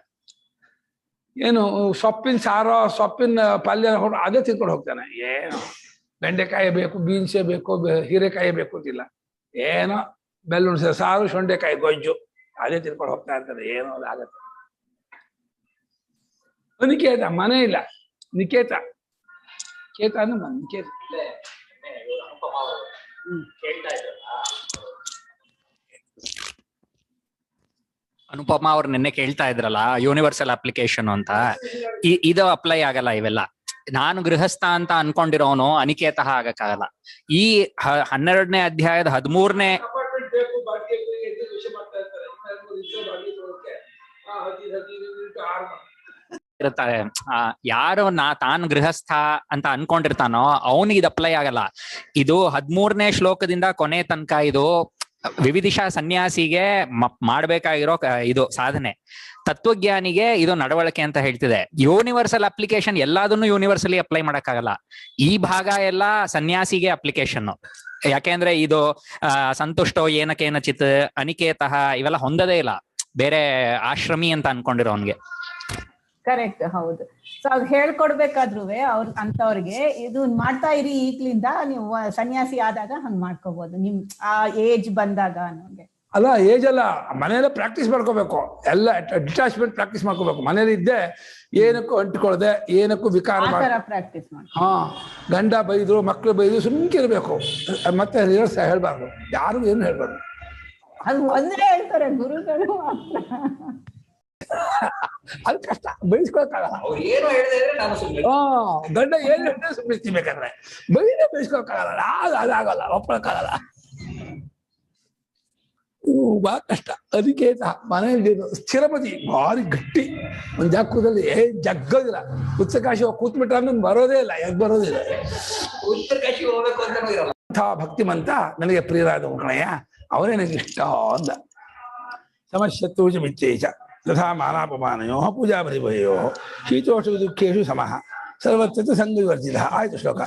ಏನು ಸೊಪ್ಪಿನ ಸಾರೋ, ಸೊಪ್ಪಿನ ಪಲ್ಯ ಅದೇ ತಿನ್ಕೊಂಡು ಹೋಗ್ತಾನೆ. ಏನು ಬೆಂಡೆಕಾಯಿ ಬೇಕು, ಬೀನ್ಸೇ ಬೇಕು, ಹೀರೆಕಾಯಿ ಬೇಕು ಅಂತಿಲ್ಲ. ಏನೋ ಬೆಳ್ಳುಳ್ಳಿ ಸಾರು, ಶೊಂಡೆಕಾಯಿ ಗೊಜ್ಜು, ಅದೇ ತಿನ್ಕೊಂಡು ಹೋಗ್ತಾ ಇರ್ತಾರೆ. ಏನೋ ಅದಾಗತ್ತೆ. ನಿಕೇತ ಮನೆ ಇಲ್ಲ, ನಿಕೇತ ಕೇತ ಅಂದ್ರೆ ನಿಕೇತ. ಅನುಪಮಾ ಅವ್ರು ನಿನ್ನೆ ಕೇಳ್ತಾ ಇದ್ರಲ್ಲ ಯೂನಿವರ್ಸಲ್ ಅಪ್ಲಿಕೇಶನ್ ಅಂತ, ಇದು ಅಪ್ಲೈ ಆಗಲ್ಲ. ಇವೆಲ್ಲ ನಾನು ಗೃಹಸ್ಥ ಅಂತ ಅನ್ಕೊಂಡಿರೋನು ಅನಿಕೇತ ಆಗಕ್ಕಾಗಲ್ಲ. ಈ 12ನೇ ಅಧ್ಯಾಯದ 13ನೇ ಇರ್ತಾರೆ. ಯಾರು ತಾನು ಗೃಹಸ್ಥ ಅಂತ ಅನ್ಕೊಂಡಿರ್ತಾನೋ ಅವನಿಗೆ ಇದು ಅಪ್ಲೈ ಆಗಲ್ಲ. ಇದು 13ನೇ ಶ್ಲೋಕದಿಂದ ಕೊನೆ ತನಕ ಇದು ವಿವಿಧಿಷ ಸನ್ಯಾಸಿಗೆ ಮಾಡ್ಬೇಕಾಗಿರೋ ಇದು ಸಾಧನೆ. ತತ್ವಜ್ಞಾನಿಗೆ ಇದು ನಡವಳಿಕೆ ಅಂತ ಹೇಳ್ತಿದೆ. ಯೂನಿವರ್ಸಲ್ ಅಪ್ಲಿಕೇಶನ್ ಎಲ್ಲದನ್ನು ಯೂನಿವರ್ಸಲಿ ಅಪ್ಲೈ ಮಾಡಕ್ಕಾಗಲ್ಲ. ಈ ಭಾಗ ಎಲ್ಲ ಸನ್ಯಾಸಿಗೆ ಅಪ್ಲಿಕೇಶನ್. ಯಾಕೆಂದ್ರೆ ಇದು ಸಂತುಷ್ಟೋ ಏನಕೇನ ಚಿತ್, ಅನಿಕೇತಃ ಇವೆಲ್ಲ ಹೊಂದದೇ ಇಲ್ಲ ಬೇರೆ ಆಶ್ರಮಿ ಅಂತ ಅನ್ಕೊಂಡಿರೋನ್ಗೆ. ಕರೆಕ್ಟ್, ಹೌದು. ಸೊ ಅದ್ ಹೇಳ್ಕೊಡ್ಬೇಕಾದ್ರು ಅಂತವ್ರಿಗೆ ಇದು ಮಾಡ್ತಾ ಇರಿ, ಈಗ್ಲಿಂದ ನೀವು ಸನ್ಯಾಸಿ ಆದಾಗ ಹಂಗ್ ಮಾಡ್ಕೋಬಹುದು, ನಿಮ್ ಆ ಏಜ್ ಬಂದಾಗ ಅನ್ನೋಗೆ. ಅಲ್ಲ, ಏಜ್ ಅಲ್ಲ, ಮನೆಯಲ್ಲ ಪ್ರಾಕ್ಟೀಸ್ ಮಾಡ್ಕೋಬೇಕು. ಎಲ್ಲ ಡಿಟ್ಯಾಚ್ಮೆಂಟ್ ಪ್ರಾಕ್ಟೀಸ್ ಮಾಡ್ಕೋಬೇಕು. ಮನೇಲಿ ಇದ್ದೆ ಏನಕ್ಕೂ ಅಂಟ್ಕೊಳ್ದೆ, ಏನಕ್ಕೂ ವಿಕಾರ ಪ್ರಾಕ್ಟೀಸ್ ಮಾಡಿ. ಹಾ, ಗಂಡ ಬೈದ್ರು, ಮಕ್ಳು ಬೈದ್ರು, ಸುಮ್ಕಿರ್ಬೇಕು. ಮತ್ತೆ ರಿವರ್ಸ್ ಹೇಳ್ಬಾರ್ದು, ಯಾರು ಏನು ಹೇಳ್ಬಾರ್ದು. ಅದು ಒಂದೇ ಹೇಳ್ತಾರೆ ಗುರುಗಳು. ಅದು ಕಷ್ಟ, ಬೈಸ್ಕೊಳಕ್ಕಾಗಲ್ಲ. ಗಂಡ ಏನ್ ಹೇಳಿದ್ರೆ ಸುಮ್ಮನೆ ಬೇಕಾದ್ರೆ ಬೈದ್ರೆ ಬೈಸ್ಕೊಳಕ್ಕಾಗಲ್ಲ, ಅದಾಗಲ್ಲ, ಒಪ್ಕೊಳಕ್ಕಾಗಲ್ಲ. ಬಹಳ ಕಷ್ಟ. ಅದಕ್ಕೆ ಮನೆಯಲ್ಲಿ ಸ್ಥಿರಪತಿ ಭಾರಿ ಗಟ್ಟಿ, ಒಂದ್ ಜಾಗದಲ್ಲಿ ಜಗ್ಗೋದಿಲ್ಲ. ಉತ್ತರಕಾಶಿ ಹೋಗಿ ಕೂತ್ಬಿಟ್ರೆ ನಮ್ಗೆ ಬರೋದೇ ಇಲ್ಲ, ಯಾಕೆ ಬರೋದಿಲ್ಲ. ಉತ್ತರಕಾಶಿ ಹೋಗ್ಬೇಕು ಅಂತ ಭಕ್ತಿಮಂತ ನನಗೆ ಪ್ರಿಯರಾದ ಕಣಯ್ಯ, ಅವರೇ ನನಗೆ ಇಷ್ಟ ಅಂದ. ಸಮಸ್ಯತ್ತೂಚ ಮಿತ್ತೇಚ ತಥಾ ಮಾನಾಪಮಾನಯೋ ಪೂಜಾ ಪರಿಭಯೋ ಶೀತೋಷ್ಣ ದುಃಖೇಶು ಸಮಃ ಸರ್ವತ್ರ ಸಂಗವಿವರ್ಜಿತ. ಆಯ್ತು ಶ್ಲೋಕ.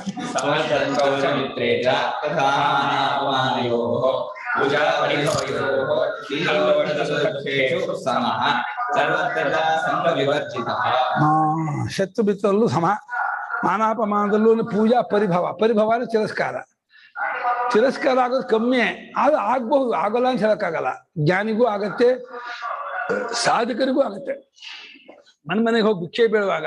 ಶತ್ರು ಮಿತ್ರರಲ್ಲೂ ಸಮ, ಮಾನಾಪಮಾನದಲ್ಲೂ ಪೂಜಾ ಪರಿಭವ. ಪರಿಭವ ಅಂದ್ರೆ ತಿರಸ್ಕಾರ. ತಿರಸ್ಕಾರ ಆಗೋದು ಕಮ್ಮಿ, ಅದು ಆಗ್ಬಹುದು, ಆಗೋಲ್ಲ ಅಂತ ಹೇಳಕ್ಕಾಗಲ್ಲ. ಜ್ಞಾನಿಗೂ ಆಗತ್ತೆ, ಸಾಧಕರಿಗೂ ಆಗುತ್ತೆ. ಮನೆಗೆ ಹೋಗಿ ಭಿಕ್ಷೆ ಬೀಳುವಾಗ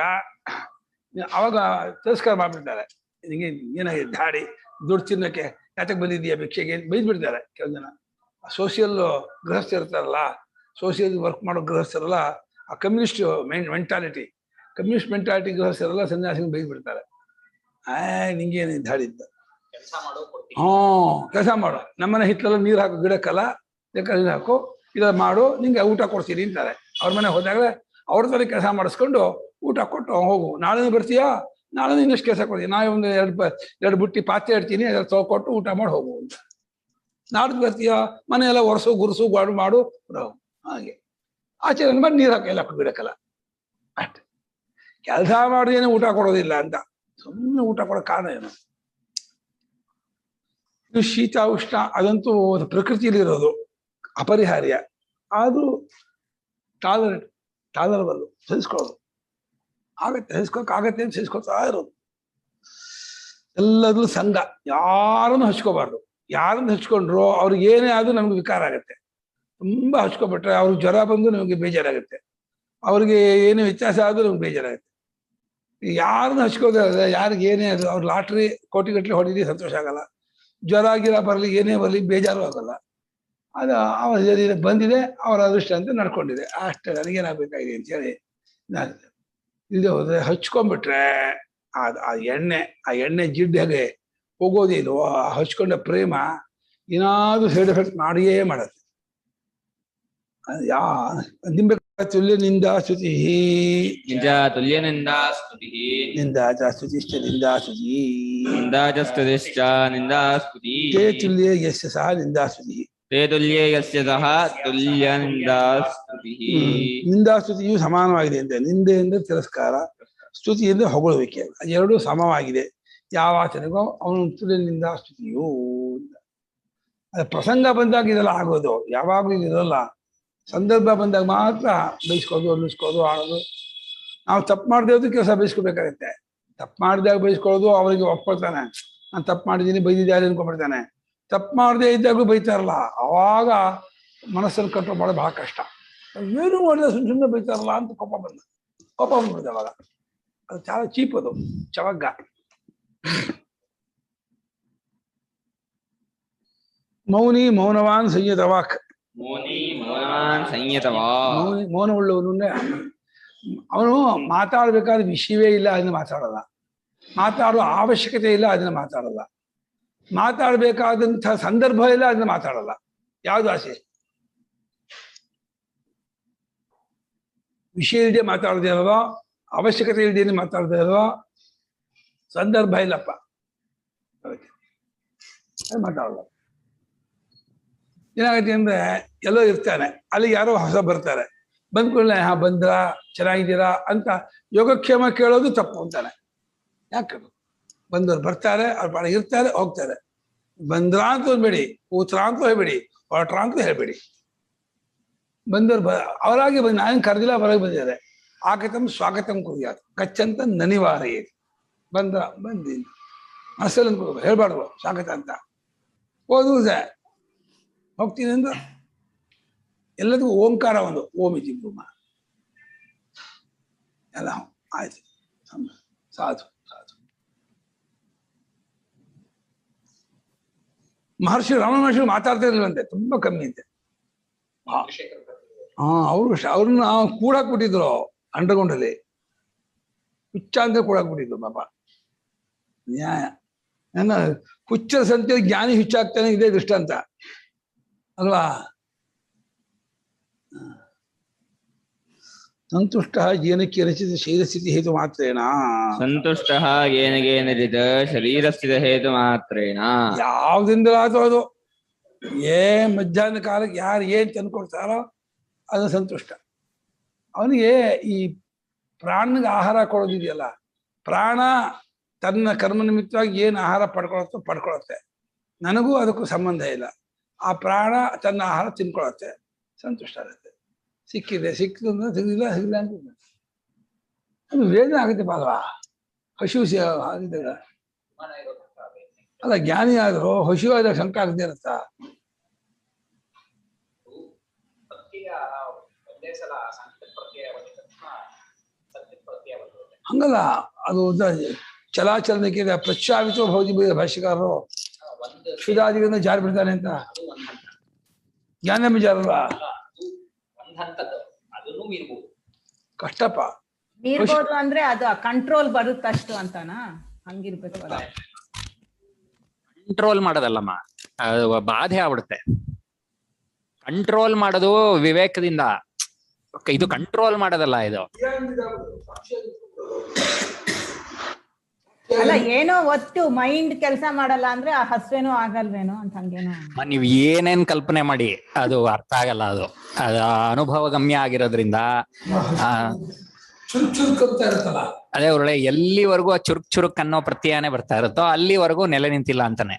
ಅವಾಗ ತಿರಸ್ಕಾರ ಮಾಡ್ಬಿಡ್ತಾರೆ. ನಿನಗೆ ಏನಾಗಿದೆ ದಾಡಿ ದುಡ್ಡು ತಿನ್ನಕ್ಕೆ ಯಾತಕ್ಕೆ ಬಂದಿದ್ದೀಯಾ ಭಿಕ್ಷೆಗೆ ಬೈದ್ಬಿಡ್ತಾರೆ ಕೆಲವು ಜನ. ಸೋಷಿಯಲ್ ಗೃಹಸ್ಥ ಇರ್ತಾರಲ್ಲ, ಸೋಷಿಯಲ್ ವರ್ಕ್ ಮಾಡೋ ಗೃಹಸ್ಥರಲ್ಲ, ಆ ಕಮ್ಯುನಿಸ್ಟ್ ಮೆಂಟಾಲಿಟಿ ಗೃಹಸ್ಥರಲ್ಲ ಸನ್ಯಾಸಿಗೆ ಬೈದ್ಬಿಡ್ತಾರೆ. ನಿಂಗೇನು ದಾಡಿದ್ದ ಕೆಲಸ ಮಾಡು, ನಮ್ಮನೆ ಹಿತ್ತಲೆಲ್ಲ ನೀರು ಹಾಕು, ಗಿಡಕ್ಕಲ್ಲ ನೀರು ಹಾಕು, ಇಲ್ಲ ಮಾಡು, ನಿಂಗೆ ಊಟ ಕೊಡ್ತೀನಿ ಅಂತಾರೆ. ಅವ್ರ ಮನೆ ಹೋದಾಗಲೇ ಅವ್ರ ತರ ಕೆಲಸ ಮಾಡಿಸ್ಕೊಂಡು ಊಟ ಕೊಟ್ಟು ಹೋಗು. ನಾಳೆ ಬರ್ತೀಯಾ, ನಾಳೆ ಇನ್ನಷ್ಟು ಕೆಲಸ ಕೊಡ್ತೀನಿ, ನಾಳೆ ಒಂದು ಎರಡು ಬುಟ್ಟಿ ಪಾತ್ರೆ ಇಡ್ತೀನಿ, ಅದ್ರಲ್ಲಿ ತೊಗೊಟ್ಟು ಊಟ ಮಾಡಿ ಹೋಗು ಅಂತ. ನಾಡ್ದು ಬರ್ತೀಯಾ, ಮನೆಯೆಲ್ಲ ಒರೆಸು ಗುರುಸು ಗಾಡು ಮಾಡು ಹಾಗೆ ಆಚರಣೆ ಮಾಡಿ ನೀರು ಹಾಕಿ ಎಲ್ಲ ಗಿಡಕ್ಕಲ್ಲ. ಅಷ್ಟೆ. ಕೆಲಸ ಮಾಡಿದೇನೆ ಊಟ ಕೊಡೋದಿಲ್ಲ ಅಂತ ಸುಮ್ಮನೆ ಊಟ ಕೊಡೋ ಕಾರಣ ಏನು? ಇದು ಶೀತ ಉಷ್ಣ ಅದಂತೂ ಪ್ರಕೃತಿಯಲ್ಲಿ ಇರೋದು, ಅಪರಿಹಾರ್ಯ. ಆದ್ರೂ ಟಾಲರಬಲ್, ಸಹಿಸ್ಕೊಳ್ಳೋದು ಆಗತ್ತೆ, ಸಹಿಸ್ಕೊಳಕ್ಕಾಗತ್ತೆ ಅಂತ ಸಹಿಸ್ಕೊಳ್ತಾ ಇರೋದು. ಎಲ್ಲದೂ ಸಂಘ, ಯಾರನ್ನು ಹಚ್ಕೋಬಾರ್ದು. ಯಾರನ್ನು ಹಚ್ಕೊಂಡ್ರು ಅವ್ರಿಗೆ ಏನೇ ಆದ್ರೂ ನಮ್ಗೆ ವಿಕಾರ ಆಗತ್ತೆ. ತುಂಬಾ ಹಚ್ಕೊಬಿಟ್ರೆ ಅವ್ರಿಗೆ ಜ್ವರ ಬಂದು ನಮಗೆ ಬೇಜಾರಾಗುತ್ತೆ, ಅವ್ರಿಗೆ ಏನೇ ವ್ಯತ್ಯಾಸ ಆದ್ರೂ ನಮ್ಗೆ ಬೇಜಾರಾಗುತ್ತೆ. ಯಾರನ್ನು ಹಚ್ಕೋದ್ರೆ ಯಾರಿಗೆ ಏನೇ ಅದು, ಅವ್ರು ಲಾಟ್ರಿ ಕೋಟಿಗಟ್ಟಲೆ ಹೊಡಿಲಿ ಸಂತೋಷ ಆಗಲ್ಲ, ಜ್ವರ ಗಿರ ಬರಲಿ ಏನೇ ಬರಲಿ ಬೇಜಾರು ಆಗಲ್ಲ. ಅದು ಅವರ ಬಂದಿದೆ, ಅವರ ಅದೃಷ್ಟ ಅಂತ ನಡ್ಕೊಂಡಿದೆ ಅಷ್ಟೇ. ನನಗೇನಾಗಬೇಕಾಗಿದೆ ಅಂತೇಳಿ ನಾನು ಇಲ್ಲದೆ ಹೋದ್ರೆ ಹಚ್ಕೊಂಡ್ಬಿಟ್ರೆ ಆ ಎಣ್ಣೆ ಜಿಡ್ಡು ಹೇಗೆ ಹೋಗೋದಿಲ್ವೋ, ಹಚ್ಕೊಂಡ ಪ್ರೇಮ ಏನಾದ್ರೂ ಸೈಡ್ ಎಫೆಕ್ಟ್ ಮಾಡಿಯೇ ಮಾಡುತ್ತೆ. ನಿಂಬೆ ತುಲ್ಯನಿಂದ ಸ್ತುತಿ ನಿಜ ತುಲ್ಯನಿಂದಾ ಸ್ತುತಿ ನಿಂದಾ ಚ ಸ್ತುತಿಶ್ಚ ನಿಂದಾ ಸ್ತುತಿ ನಿಂದಾ ಚ ಸ್ತುತಿಶ್ಚ ನಿಂದಾ ಸ್ತುತಿ ತೇ ತುಲ್ಯೇ ಯಸ್ಯ ಸಹ ನಿಂದಾ ಸ್ತುತಿ ತೇ ತುಲ್ಯೇ ಯಸ್ಯ ಸಹ ತುಲ್ಯ ನಿಂದಾ ಸ್ತುತಿ. ನಿಂದಾ ಸ್ತುತಿಯು ಸಮಾನವಾಗಿದೆ ಅಂತ. ನಿಂದೆ ಅಂದ್ರೆ ತಿರಸ್ಕಾರ, ಸ್ತುತಿ ಅಂದ್ರೆ ಹೊಗಳುವಿಕೆ, ಎರಡೂ ಸಮವಾಗಿದೆ. ಯಾವ ಆಚರಣೆಗೂ ಅವನು ತುಲ್ಯ ನಿಂದಾ ಸ್ತುತಿಯು. ಪ್ರಸಂಗ ಬಂದಾಗ ಇದೆಲ್ಲ ಆಗೋದು, ಯಾವಾಗಲೂ ಇರಲ್ಲ. ಸಂದರ್ಭ ಬಂದಾಗ ಮಾತ್ರ ಬೈಸ್ಕೋದು, ಅನ್ನಿಸ್ಕೋದು, ಆಡೋದು. ನಾವು ತಪ್ಪು ಮಾಡದೇ ಕೆಲಸ ಬೈಸ್ಕೋಬೇಕಾಗತ್ತೆ. ತಪ್ಪು ಮಾಡಿದಾಗ ಬೈಸ್ಕೊಳ್ಳೋದು ಅವರಿಗೆ ಒಪ್ಕೊಳ್ತಾನೆ, ನಾನು ತಪ್ಪು ಮಾಡಿದ್ದೀನಿ ಬೈದಿದ್ದಾರೆ ಅನ್ಕೊಂಡ್ಬಿಡ್ತಾನೆ. ತಪ್ಪು ಮಾಡದೇ ಇದ್ದಾಗಲೂ ಬೈತಾರಲ್ಲ, ಅವಾಗ ಮನಸ್ಸನ್ನು ಕಂಟ್ರೋಲ್ ಮಾಡೋದು ಬಹಳ ಕಷ್ಟ. ಏನು ಮಾಡಿದ್ರೆ ಸುಮ್ಮನೆ ಬೈತಾರಲ್ಲ ಅಂತ ಕೋಪ ಬಂದ್ಬಿಡುತ್ತೆ ಅವಾಗ. ಅದು చాలా ಚೀಪ್, ಅದು ಚವಗ್ಗ. ಮೌನಿ ಮೌನವಾನ್ ಸಂಯತವಾಕ್. ಮೌನಿ ಮೌನವಾನ್ ಸಂಯತವಾ. ಮೌನವುಳ್ಳವನು ಅವನು ಮಾತಾಡ್ಬೇಕಾದ್ರೆ ವಿಷಯವೇ ಇಲ್ಲ ಅದನ್ನ ಮಾತಾಡಲ್ಲ, ಮಾತಾಡುವ ಅವಶ್ಯಕತೆ ಇಲ್ಲ ಅದನ್ನ ಮಾತಾಡಲ್ಲ, ಮಾತಾಡ್ಬೇಕಾದಂಥ ಸಂದರ್ಭ ಇಲ್ಲ ಅದನ್ನ ಮಾತಾಡಲ್ಲ. ಯಾವ್ದು ಆಸೆ? ವಿಷಯ ಇಲ್ಲದೆ ಮಾತಾಡದೆ ಇರೋದೋ, ಅವಶ್ಯಕತೆ ಇಲ್ಲದೇನೆ ಮಾತಾಡದೆ ಇರೋದೋ, ಸಂದರ್ಭ ಇಲ್ಲಪ್ಪ ಮಾತಾಡಲ್ಲ. ಏನಾಗುತ್ತೆ ಅಂದ್ರೆ ಎಲ್ಲೋ ಇರ್ತಾನೆ, ಅಲ್ಲಿ ಯಾರೋ ಹೊಸ ಬರ್ತಾರೆ, ಬಂದ್ಕೊಳ್ಳೆ ಬಂದ್ರ ಚೆನ್ನಾಗಿದ್ದೀರಾ ಅಂತ ಯೋಗಕ್ಷೇಮ ಕೇಳೋದು ತಪ್ಪು ಅಂತಾನೆ. ಯಾಕೆ? ಬಂದವ್ರು ಬರ್ತಾರೆ, ಅವ್ರ ಪಾಡ ಇರ್ತಾರೆ, ಹೋಗ್ತಾರೆ. ಬಂದ್ರ ಅಂತ ಹೇಳ್ಬೇಡಿ, ಕೂತ್ರ ಅಂತ ಹೇಳ್ಬೇಡಿ, ಹೊರಟ್ರ ಅಂತ ಹೇಳ್ಬೇಡಿ. ಬಂದವ್ರು ಅವರಾಗಿ ಬಂದು ನಾನು ಕರೆದಿಲ್ಲ, ಹೊರಗೆ ಬಂದಿದ್ದಾರೆ. ಆಗತಂ ಸ್ವಾಗತಂ ಕುರಿಯಾದ ಕಚ್ಚಂತ ನನಿವಾರಿ. ಬಂದ್ರ ಬಂದಿ ಮನಸ್ಸಲ್ಲಿ ಅಂದ್ಕೋ, ಹೇಳ್ಬಾರ್ದು ಸ್ವಾಗತ ಅಂತ. ಹೋದ ಹೋಗ್ತೀನಿ ಅಂದ್ರ ಎಲ್ಲದಕ್ಕೂ ಓಂಕಾರ ಒಂದು ಓಮಿತಿ ಬ್ರಹ್ಮ ಎಲ್ಲ ಆಯ್ತು. ಸಾಧು ಸಾಧು. ರಮಣ ಮಹರ್ಷಿ ಮಾತಾಡ್ತಾ ಇರ್ಲಿಲ್ಲಂತೆ, ತುಂಬಾ ಕಮ್ಮಿ ಅಂತೆ. ಅವ್ರನ್ನ ಕೂಡಾಕ್ಬಿಟ್ಟಿದ್ರು ಅಂಡರ್ಗ್ರೌಂಡಲ್ಲಿ, ಹುಚ್ಚ ಅಂತ ಕೂಡಾಕ್ಬಿಟ್ಟಿದ್ರು ಪಾಪ. ನ್ಯಾಯ ನನ್ನ ಹುಚ್ಚರ ಸಂತೆ ಜ್ಞಾನಿ ಹುಚ್ಚಾಗ್ತಾನೆ, ಇದೇ ದೃಷ್ಟಾಂತ ಅಲ್ವಾ? ಸಂತುಷ್ಟ ಏನಕ್ಕೆ ರಚಿತ ಶರೀರಸ್ಥಿತಿ ಹೇತು ಮಾತ್ರೇಣ. ಸಂತುಷ್ಟ ಏನಿಗೆ ಶರೀರಸ್ಥಿತ ಹೇತು ಮಾತ್ರೇಣ. ಯಾವ್ದಿಂದ ಆಯ್ತು ಅದು, ಮಧ್ಯಾಹ್ನ ಕಾಲಕ್ಕೆ ಯಾರು ಏನ್ ತಂದ್ಕೊಡ್ತಾರೋ ಅದು ಸಂತುಷ್ಟ. ಅವನಿಗೆ ಈ ಪ್ರಾಣನಿಗೆ ಆಹಾರ ಕೊಡೋದಿದೆಯಲ್ಲ, ಪ್ರಾಣ ತನ್ನ ಕರ್ಮ ನಿಮಿತ್ತವಾಗಿ ಏನು ಆಹಾರ ಪಡ್ಕೊಳತ್ತೆ, ನನಗೂ ಅದಕ್ಕೂ ಸಂಬಂಧ ಇಲ್ಲ. ಆ ಪ್ರಾಣ ತನ್ನ ಆಹಾರ ತಿನ್ಕೊಳತ್ತೆ, ಸಂತುಷ್ಟ ಆಗುತ್ತೆ. ಸಿಕ್ಕಿದೆ ಸಿಕ್ಕಿದ್ರೆ ಸಿಗಲಿಲ್ಲ ಅಂತ ಅದು ವೇದನೆ ಆಗುತ್ತೆ ಬಾಲ್ವಾ. ಹಸಿವು ಆಗಿದ್ದಾಗ ಅಲ್ಲ, ಜ್ಞಾನಿ ಆದ್ರೂ ಹಸಿವು ಆದಾಗ ಶಂಕ ಆಗದೆ ಇರುತ್ತಾ? ಹಂಗಲ್ಲ, ಅದು ಚಲಾಚಲನಕ್ಕೆ ಪ್ರಚ್ಛಾವಿತೋ ಭವತಿ ಭಾಷ್ಯಕಾರರು ಕ್ಷುದಾದಿಗಳಿಂದ ಜಾರಿ ಬಿಡ್ತಾನೆ ಅಂತ. ಜ್ಞಾನ ಜಾರಲ್ವಾ? ಕಷ್ಟಪ್ಪ. ಮೀರ್ಬೋದು ಅಂದ್ರೆ ಅದು ಕಂಟ್ರೋಲ್ ಬರುತ್ತಷ್ಟು ಅಂತನಾ? ಹಂಗಿರ್ಬೇಕು. ಕಂಟ್ರೋಲ್ ಮಾಡೋದಲ್ಲಮ್ಮ, ಅದು ಬಾಧೆ ಆಗ್ಬಿಡುತ್ತೆ. ಕಂಟ್ರೋಲ್ ಮಾಡೋದು ವಿವೇಕದಿಂದ, ಇದು ಕಂಟ್ರೋಲ್ ಮಾಡೋದಲ್ಲ. ಇದು ಅಲ್ಲ, ಏನೋ ಒಟ್ಟು ಮೈಂಡ್ ಕೆಲಸ ಮಾಡಲ್ಲ ಅಂದ್ರೆ ಆ ಹಸ್ವೇನೋ ಆಗಲ್ವೇನೋ ಅಂತ ಹಂಗೇನೋ. ನೀವ್ ಏನೇನ್ ಕಲ್ಪನೆ ಮಾಡಿ ಅದು ಅರ್ಥ ಆಗಲ್ಲ. ಅದು ಅನುಭವ ಗಮ್ಯ ಆಗಿರೋದ್ರಿಂದ ಅದೇ ಒಳ್ಳೆ ಎಲ್ಲಿವರೆಗೂ ಆ ಚುರುಕ್ ಚುರುಕ್ ಅನ್ನೋ ಪ್ರತ್ಯಯನೇ ಬರ್ತಾ ಇರುತ್ತೋ ಅಲ್ಲಿವರೆಗೂ ನೆಲೆ ನಿಂತಿಲ್ಲ ಅಂತಾನೆ.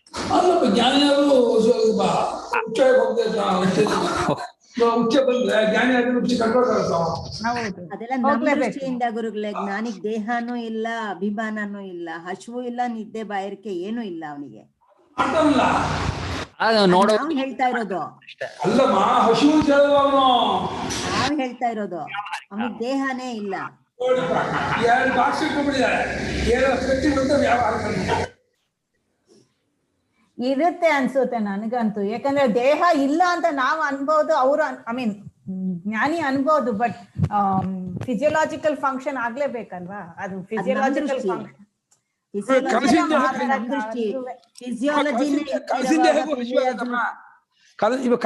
ಅದೆಲ್ಲ ನಮ್ಮ ದೃಷ್ಟಿಯಿಂದ ಗುರುಗಳೇ. ಜ್ಞಾನಿಗ್ ದೇಹನೂ ಇಲ್ಲ, ಅಭಿಮಾನನೂ ಇಲ್ಲ, ಹಶುವು ಇಲ್ಲ, ನಿದ್ದೆ ಬಾಯರಿಕೆ ಏನೂ ಇಲ್ಲ ಅವನಿಗೆ. ನಾವು ಹೇಳ್ತಾ ಇರೋದು ಅವನಿಗೆ ದೇಹನೇ ಇಲ್ಲ. ಇರುತ್ತೆ ಅನ್ಸುತ್ತೆ ನನಗಂತೂ. ಯಾಕಂದ್ರೆ ದೇಹ ಇಲ್ಲ ಅಂತ ನಾವು ಅನ್ಬೋದು, ಅವ್ರು ಜ್ಞಾನಿ ಅನ್ಬೋದು, ಬಟ್ ಫಿಸಿಯೋಲಾಜಿಕಲ್ ಫಂಕ್ಷನ್ ಆಗ್ಲೇಬೇಕಲ್ವಾ? ಅದು ಫಿಸಿಯೋಲಾಜಿಕಲ್ ಫಂಕ್ಷನ್.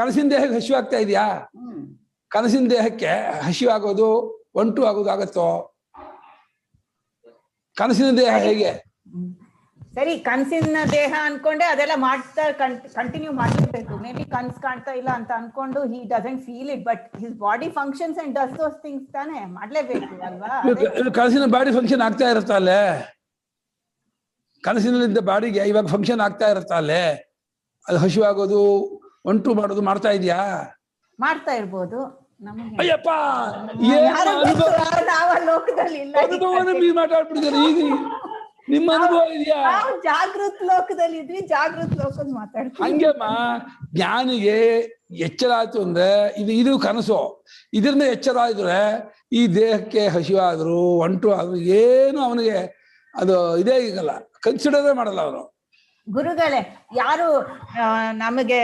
ಕನಸಿನ ದೇಹಕ್ಕೆ ಹಸಿವು ಆಗ್ತಾ ಇದೆಯಾ? ಕನಸಿನ ದೇಹಕ್ಕೆ ಹಸಿವು ಆಗೋದು, ಒಂಟು ಆಗೋದು ಆಗತ್ತೋ? ಕನಸಿನ ದೇಹ ಹೇಗೆ? ಸರಿ, ಕನ್ಸಿನ ದೇಹ ಅನ್ಕೊಂಡೆ ಅದೆಲ್ಲ ಮಾಡ್ತಾ ಕಂಟಿನ್ಯೂ ಮಾಡ್ಲೇಬೇಕು. ಮೇ ಬಿ ಕನ್ಸ್ ಕಾಣ್ತಾ ಇಲ್ಲ ಅಂತ ಅನ್ಕೊಂಡು he doesn't feel it, but his body functions and does those things ತಾನೆ ಮಾಡ್ಲೇಬೇಕು ಅಲ್ವಾ? ಕನಸಿನ ಬಾಡಿ ಫಂಕ್ಷನ್ ಆಗ್ತಾ ಇರುತ್ತಲ್ಲೇ, ಕನಸಿನಲ್ಲಿದ್ದ ಬಾಡಿಗೆ ಇವಾಗ ಫಂಕ್ಷನ್ ಆಗ್ತಾ ಇರುತ್ತಲ್ಲೇ, ಅದು ಹಸಿವು ಆಗೋದು, ಒಂಟು ಮಾಡೋದು ಮಾಡ್ತಾ ಇದೆಯಾ? ಮಾಡ್ತಾ ಇರ್ಬೋದು. ಅಯ್ಯಪ್ಪ, ಮಾತಾಡ್ಬಿಟ್ಟಿದ್ದಾರೆ. ಈಗ ನಿಮ್ಮ ಅನುಭವ ಇದೆಯಾ? ಜಾಗೃತ ಲೋಕದಲ್ಲಿ ಇದ್ವಿ, ಜಾಗೃತ ಲೋಕದ ಮಾತಾಡ್ತೀವಿ. ಹಂಗೆಮ್ಮ, ಜ್ಞಾನಿಗೆ ಎಚ್ಚರ ಆಯ್ತು ಅಂದ್ರೆ ಇದು ಕನಸು. ಇದರಿಂದ ಎಚ್ಚರ ಆದ್ರೆ ಈ ದೇಹಕ್ಕೆ ಹಸಿವಾದ್ರು, ಒಂಟು ಆದ್ರು ಏನು ಅವನಿಗೆ ಅದು ಇದೇ ಈಗಲ್ಲ, ಕನ್ಸಿಡರೇ ಮಾಡಲ್ಲ ಅವನು. ಗುರುಗಳೇ, ಯಾರು ನಮಗೆ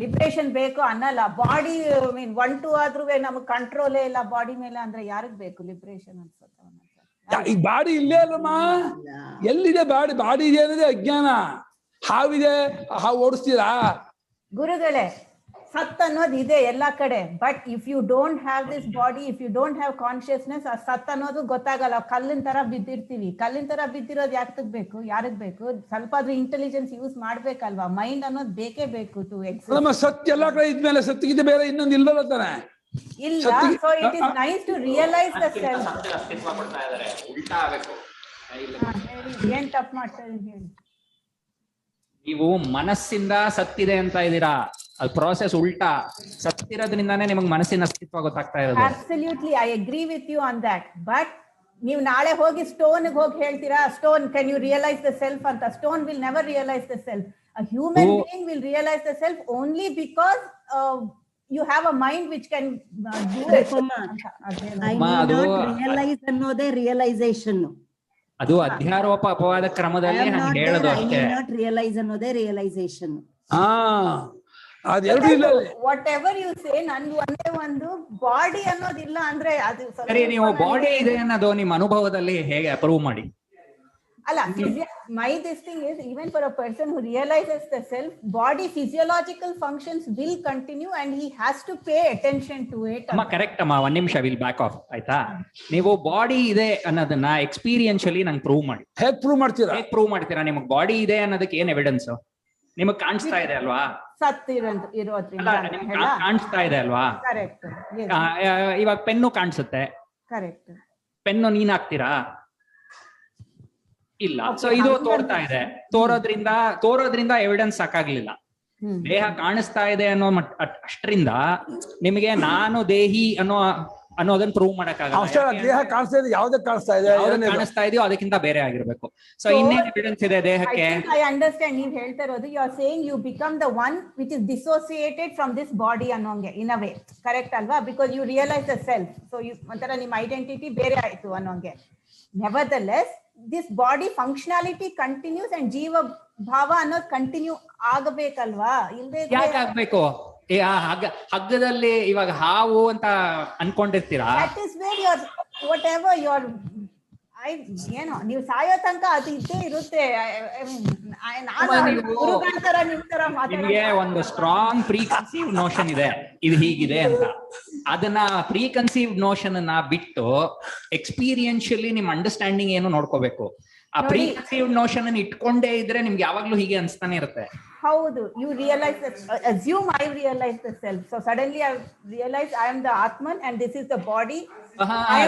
ಲಿಬ್ರೇಷನ್ ಬೇಕು ಅನ್ನಲ್ಲ. ಬಾಡಿ ಒಂಟು ಆದ್ರೂ ನಮಗ್ ಕಂಟ್ರೋಲೇ ಇಲ್ಲ ಬಾಡಿ ಮೇಲೆ ಅಂದ್ರೆ ಯಾರಿಗ್ ಬೇಕು ಲಿಬ್ರೇಷನ್ ಅನ್ಸುತ್ತೆ? ಈ ಬಾಡಿ ಇಲ್ಲೇ ಅಲ್ಲಮ್ಮ, ಎಲ್ಲಿದೆ ಬಾಡಿ? ಬಾಡಿ ಇದೆ ಅನ್ನೋದೇ ಅಜ್ಞಾನ. ಹಾವಿದೆ, ಹಾವು ಓಡಿಸ್ತೀರಾ? ಗುರುಗಳೇ, ಸತ್ ಅನ್ನೋದು ಇದೆ ಎಲ್ಲಾ ಕಡೆ, but if you don't have this body, if you don't have consciousness, ಆ ಸತ್ ಅನ್ನೋದು ಗೊತ್ತಾಗಲ್ಲ. ಕಲ್ಲಿನ ತರ ಬಿದ್ದಿರ್ತೀವಿ. ಕಲ್ಲಿನ ತರ ಬಿದ್ದಿರೋದು ಯಾತಕ್ ಬೇಕು? ಯಾರಿಗ್ ಬೇಕು? ಸ್ವಲ್ಪ ಆದ್ರೂ ಇಂಟೆಲಿಜೆನ್ಸ್ ಯೂಸ್ ಮಾಡ್ಬೇಕಲ್ವಾ? ಮೈಂಡ್ ಅನ್ನೋದು ಬೇಕೇ ಬೇಕು ಟು ಎಕ್ಸಿಸ್ಟ್. ಸತ್ಯ ಎಲ್ಲಾ ಕಡೆ ಇದ್ಮೇಲೆ ಸತ್ತಿಗಿದೆ ಬೇರೆ ಇನ್ನೊಂದು ಇಲ್ಲಲ್ಲ ತಾನೆ? ಇಲ್ಲ. So it is nice to realise the self. ಏನ್ ತಪ್ಪು ಮಾಡ್ತಾ ಇದೀನಿ ಹೇಳಿ? ನೀವು ಮನಸ್ಸಿಂದ ಸತ್ತಿದೆ ಅಂತ ಇದ್ದೀರಾ, ಅದು ಪ್ರೋಸೆಸ್ ಉಲ್ಟಾ. ಸತ್ತಿರೋದ್ರಿಂದಾನೇ ನಿಮಗೆ ಮನಸ್ಸಿನ ಅಸ್ತಿತ್ವ ಗೊತ್ತಾಗ್ತಾ ಇರೋದು. Absolutely, I agree with you on that. But ನೀವು ನಾಳೆ ಹೋಗಿ ಸ್ಟೋನ್ ಹೋಗಿ ಹೇಳ್ತೀರಾ, stone can you realise the self ಅಂತ? Stone will never realise the self. A human being will realise the self only because you have a mind which can do it. I need not realize ಅನ್ನೋದೇ realisation. ಅದು ಅಧ್ಯಾರೋಪ ಅಪವಾದ ಕ್ರಮದಲ್ಲಿ ನಾನು ಹೇಳೋದು ಅಷ್ಟೇ. I not realize ಅನ್ನೋದೇ realisation. ಅದೆರಡು ಇಲ್ಲ. Whatever you say, ನನ್ಗೆ ಒಂದೇ ಒಂದು ಬಾಡಿ ಅನ್ನೋದಿಲ್ಲ ಅಂದ್ರೆ ಅದು ಸರಿ. ನೀವು ಬಾಡಿ ಇದೆ ಅನ್ನೋದು ನಿಮ್ಮ ಅನುಭವದಲ್ಲಿ ಹೇಗೆ ಅಪ್ರೂವ್ ಮಾಡಿ? ಅಲ್ಲ, my this thing is, even for a person who realizes the self, body physiological functions will continue and he has to pay attention to it. ಅಮ್ಮ ಕರೆಕ್ಟ್ ಅಮ್ಮ, ಒಂದ್ ನಿಮಿಷ ವಿಲ್ ಬ್ಯಾಕ್ ಆಫ್ ಆಯ್ತಾ? ನೀವು ಬಾಡಿ ಇದೆ ಅನ್ನೋದನ್ನ ಎಕ್ಸ್ಪೀರಿಯನ್ಶಿಯಲಿ ನಂಗೆ ಪ್ರೂವ್ ಮಾಡಿ. ಹೇಗೆ ಪ್ರೂವ್ ಮಾಡ್ತೀರಾ? ಹೇಗೆ ಪ್ರೂವ್ ಮಾಡ್ತೀರಾ? ನಿಮಗೆ ಬಾಡಿ ಇದೆ ಅನ್ನೋದಕ್ಕೆ ಏನ್ ಎವಿಡೆನ್ಸ್? ನಿಮಗ್ ಕಾಣಿಸ್ತಾ ಇದೆ ಅಲ್ವಾ? ಇರೋದ್ರಿಂದ ಕಾಣಿಸ್ತಾ ಇದೆ ಅಲ್ವಾ? ಕರೆಕ್ಟ್. ಇವಾಗ ಪೆನ್ನು ಕಾಣಿಸುತ್ತೆ. ಕರೆಕ್ಟ್. ಪೆನ್ನು ನೀನ್ ಹಾಕ್ತೀರಾ? ಇಲ್ಲ. ಸೊ ಇದು ತೋರ್ತಾ ಇದೆ. ತೋರೋದ್ರಿಂದ ಎವಿಡೆನ್ಸ್ ಸಾಕಾಗ್ಲಿಲ್ಲ. ದೇಹ ಕಾಣಿಸ್ತಾ ಇದೆ ಅನ್ನೋ ಅಷ್ಟರಿಂದ ನಿಮಗೆ ನಾನು ದೇಹಿ ಅನ್ನೋ ಅನ್ನೋದನ್ನ ಪ್ರೂವ್ ಅಷ್ಟೇ ಮಾಡಕ್ಕಾಗಲ್ಲ. ದೇಹ ಕಾಣಿಸ್ತಾ ಇದೆ, ಯಾವ್ದಕ್ ಕಾಣಿಸ್ತಾ ಇದೆ, ಯಾವ್ದಕ್ ಕಾಣಿಸ್ತಾ ಇದೆಯೋ ಅದಕ್ಕಿಂತ ಬೇರೆ ಆಗಿರ್ಬೇಕು. ಸೊ ಇನ್ನೇನ್ ಎವಿಡೆನ್ಸ್ ಇದೆ ದೇಹಕ್ಕೆ? I understand ನೀವ್ ಹೇಳ್ತಾ ಇರೋದು, you are saying you become the one which is dissociated from this body ಅನ್ನೋಂಗೆ in a way, correct ಅಲ್ವಾ? Because you realize the self, so you ಒಂಥರ ನಿಮ್ಮ ಐಡೆಂಟಿಟಿ ಬೇರೆ ಆಯ್ತು ಅನ್ನೋಂಗೆ. Nevertheless, this body functionality continues and ಜೀವ ಭಾವ ಅನ್ನೋದು continue ಆಗಬೇಕಲ್ವಾ? ಇಲ್ದೇ ಯಾಕೆ ಆಗ್ಬೇಕು? ಹಗ್ಗದಲ್ಲಿ ಇವಾಗ ಹಾವು ಅಂತ ಅನ್ಕೊಂಡಿರ್ತೀರಾ? that is where your whatever your ಏನೋ ನೀವು ಸಾಯೋ ತನಕ ಅದು ಇದ್ದೇ ಇರುತ್ತೆ. ನಿಮ್ಗೆ ಒಂದು ಸ್ಟ್ರಾಂಗ್ ಪ್ರೀ ಕನ್ಸೀವ್ ನೋಷನ್ ಇದೆ, ಇದು ಹೀಗಿದೆ ಅಂತ. ಅದನ್ನ ಪ್ರೀ ಕನ್ಸೀವ್ ನೋಷನ್ ಅನ್ನ ಬಿಟ್ಟು ಎಕ್ಸ್ಪೀರಿಯನ್ಷಿಯಲಿ ನಿಮ್ ಅಂಡರ್ಸ್ಟ್ಯಾಂಡಿಂಗ್ ಏನು ನೋಡ್ಕೋಬೇಕು. ಆ ಪ್ರೀ ಕನ್ಸೀವ್ ನೋಷನ್ ಅನ್ನು ಇಟ್ಕೊಂಡೇ ಇದ್ರೆ ನಿಮ್ಗೆ ಯಾವಾಗ್ಲೂ ಹೀಗೆ ಅನ್ಸ್ತಾನೆ ಇರುತ್ತೆ. ಹೌದು, you realize that, assume I realize the self, so suddenly I realize I am the Atman and this is the body.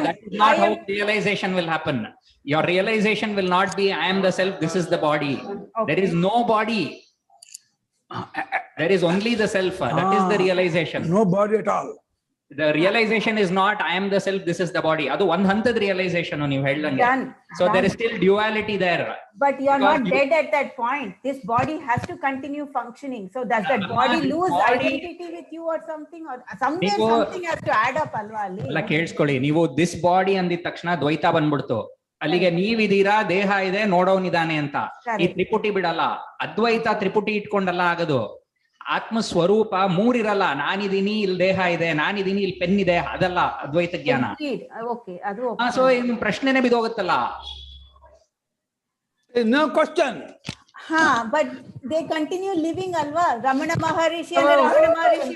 That is not how realization will happen. Your realization will not be I am the self, this is the body. Okay. There is no body, there is only the self. That is the realization. No body at all. The realization is not I am the self, this is the body. Adu one hantad realization ನೀವು ಹೇಳ್ದಂಗೆ. So there is still duality there. But you are not dead at that point. This body has to continue functioning. So does that body lose identity with you or something, or somewhere something has to add up alva alli? ಅಲ್ಲ ಕೇಳಿಸ್ಕೊಳ್ಳಿ, ನೀವು this body ಅಂದಿದ ತಕ್ಷಣ ದ್ವೈತ ಬಂದ್ಬಿಡ್ತು. ಅಲ್ಲಿಗೆ ನೀವಿದೀರಾ, ದೇಹ ಇದೆ, ನೋಡೋನಿದಾನೆ ಅಂತ. ಈ ತ್ರಿಪುಟಿ ಬಿಡಲ್ಲ. ಅದ್ವೈತ ತ್ರಿಪುಟಿ ಇಟ್ಕೊಂಡಲ್ಲ ಆಗದು. ಆತ್ಮ ಸ್ವರೂಪ ಮೂರಿರಲ್ಲ. ನಾನಿದೀನಿ, ಇಲ್ಲಿ ದೇಹ ಇದೆ, ನಾನಿದೀನಿ, ಇಲ್ಲಿ ಪೆನ್ ಇದೆ, ಅದಲ್ಲ ಅದ್ವೈತ ಜ್ಞಾನ. ಸೊ ಇನ್ ಪ್ರಶ್ನೆನೇ ಬಿದೋಗುತ್ತಲ್ಲ. No question. But they continue living alva. Ramana Maharishi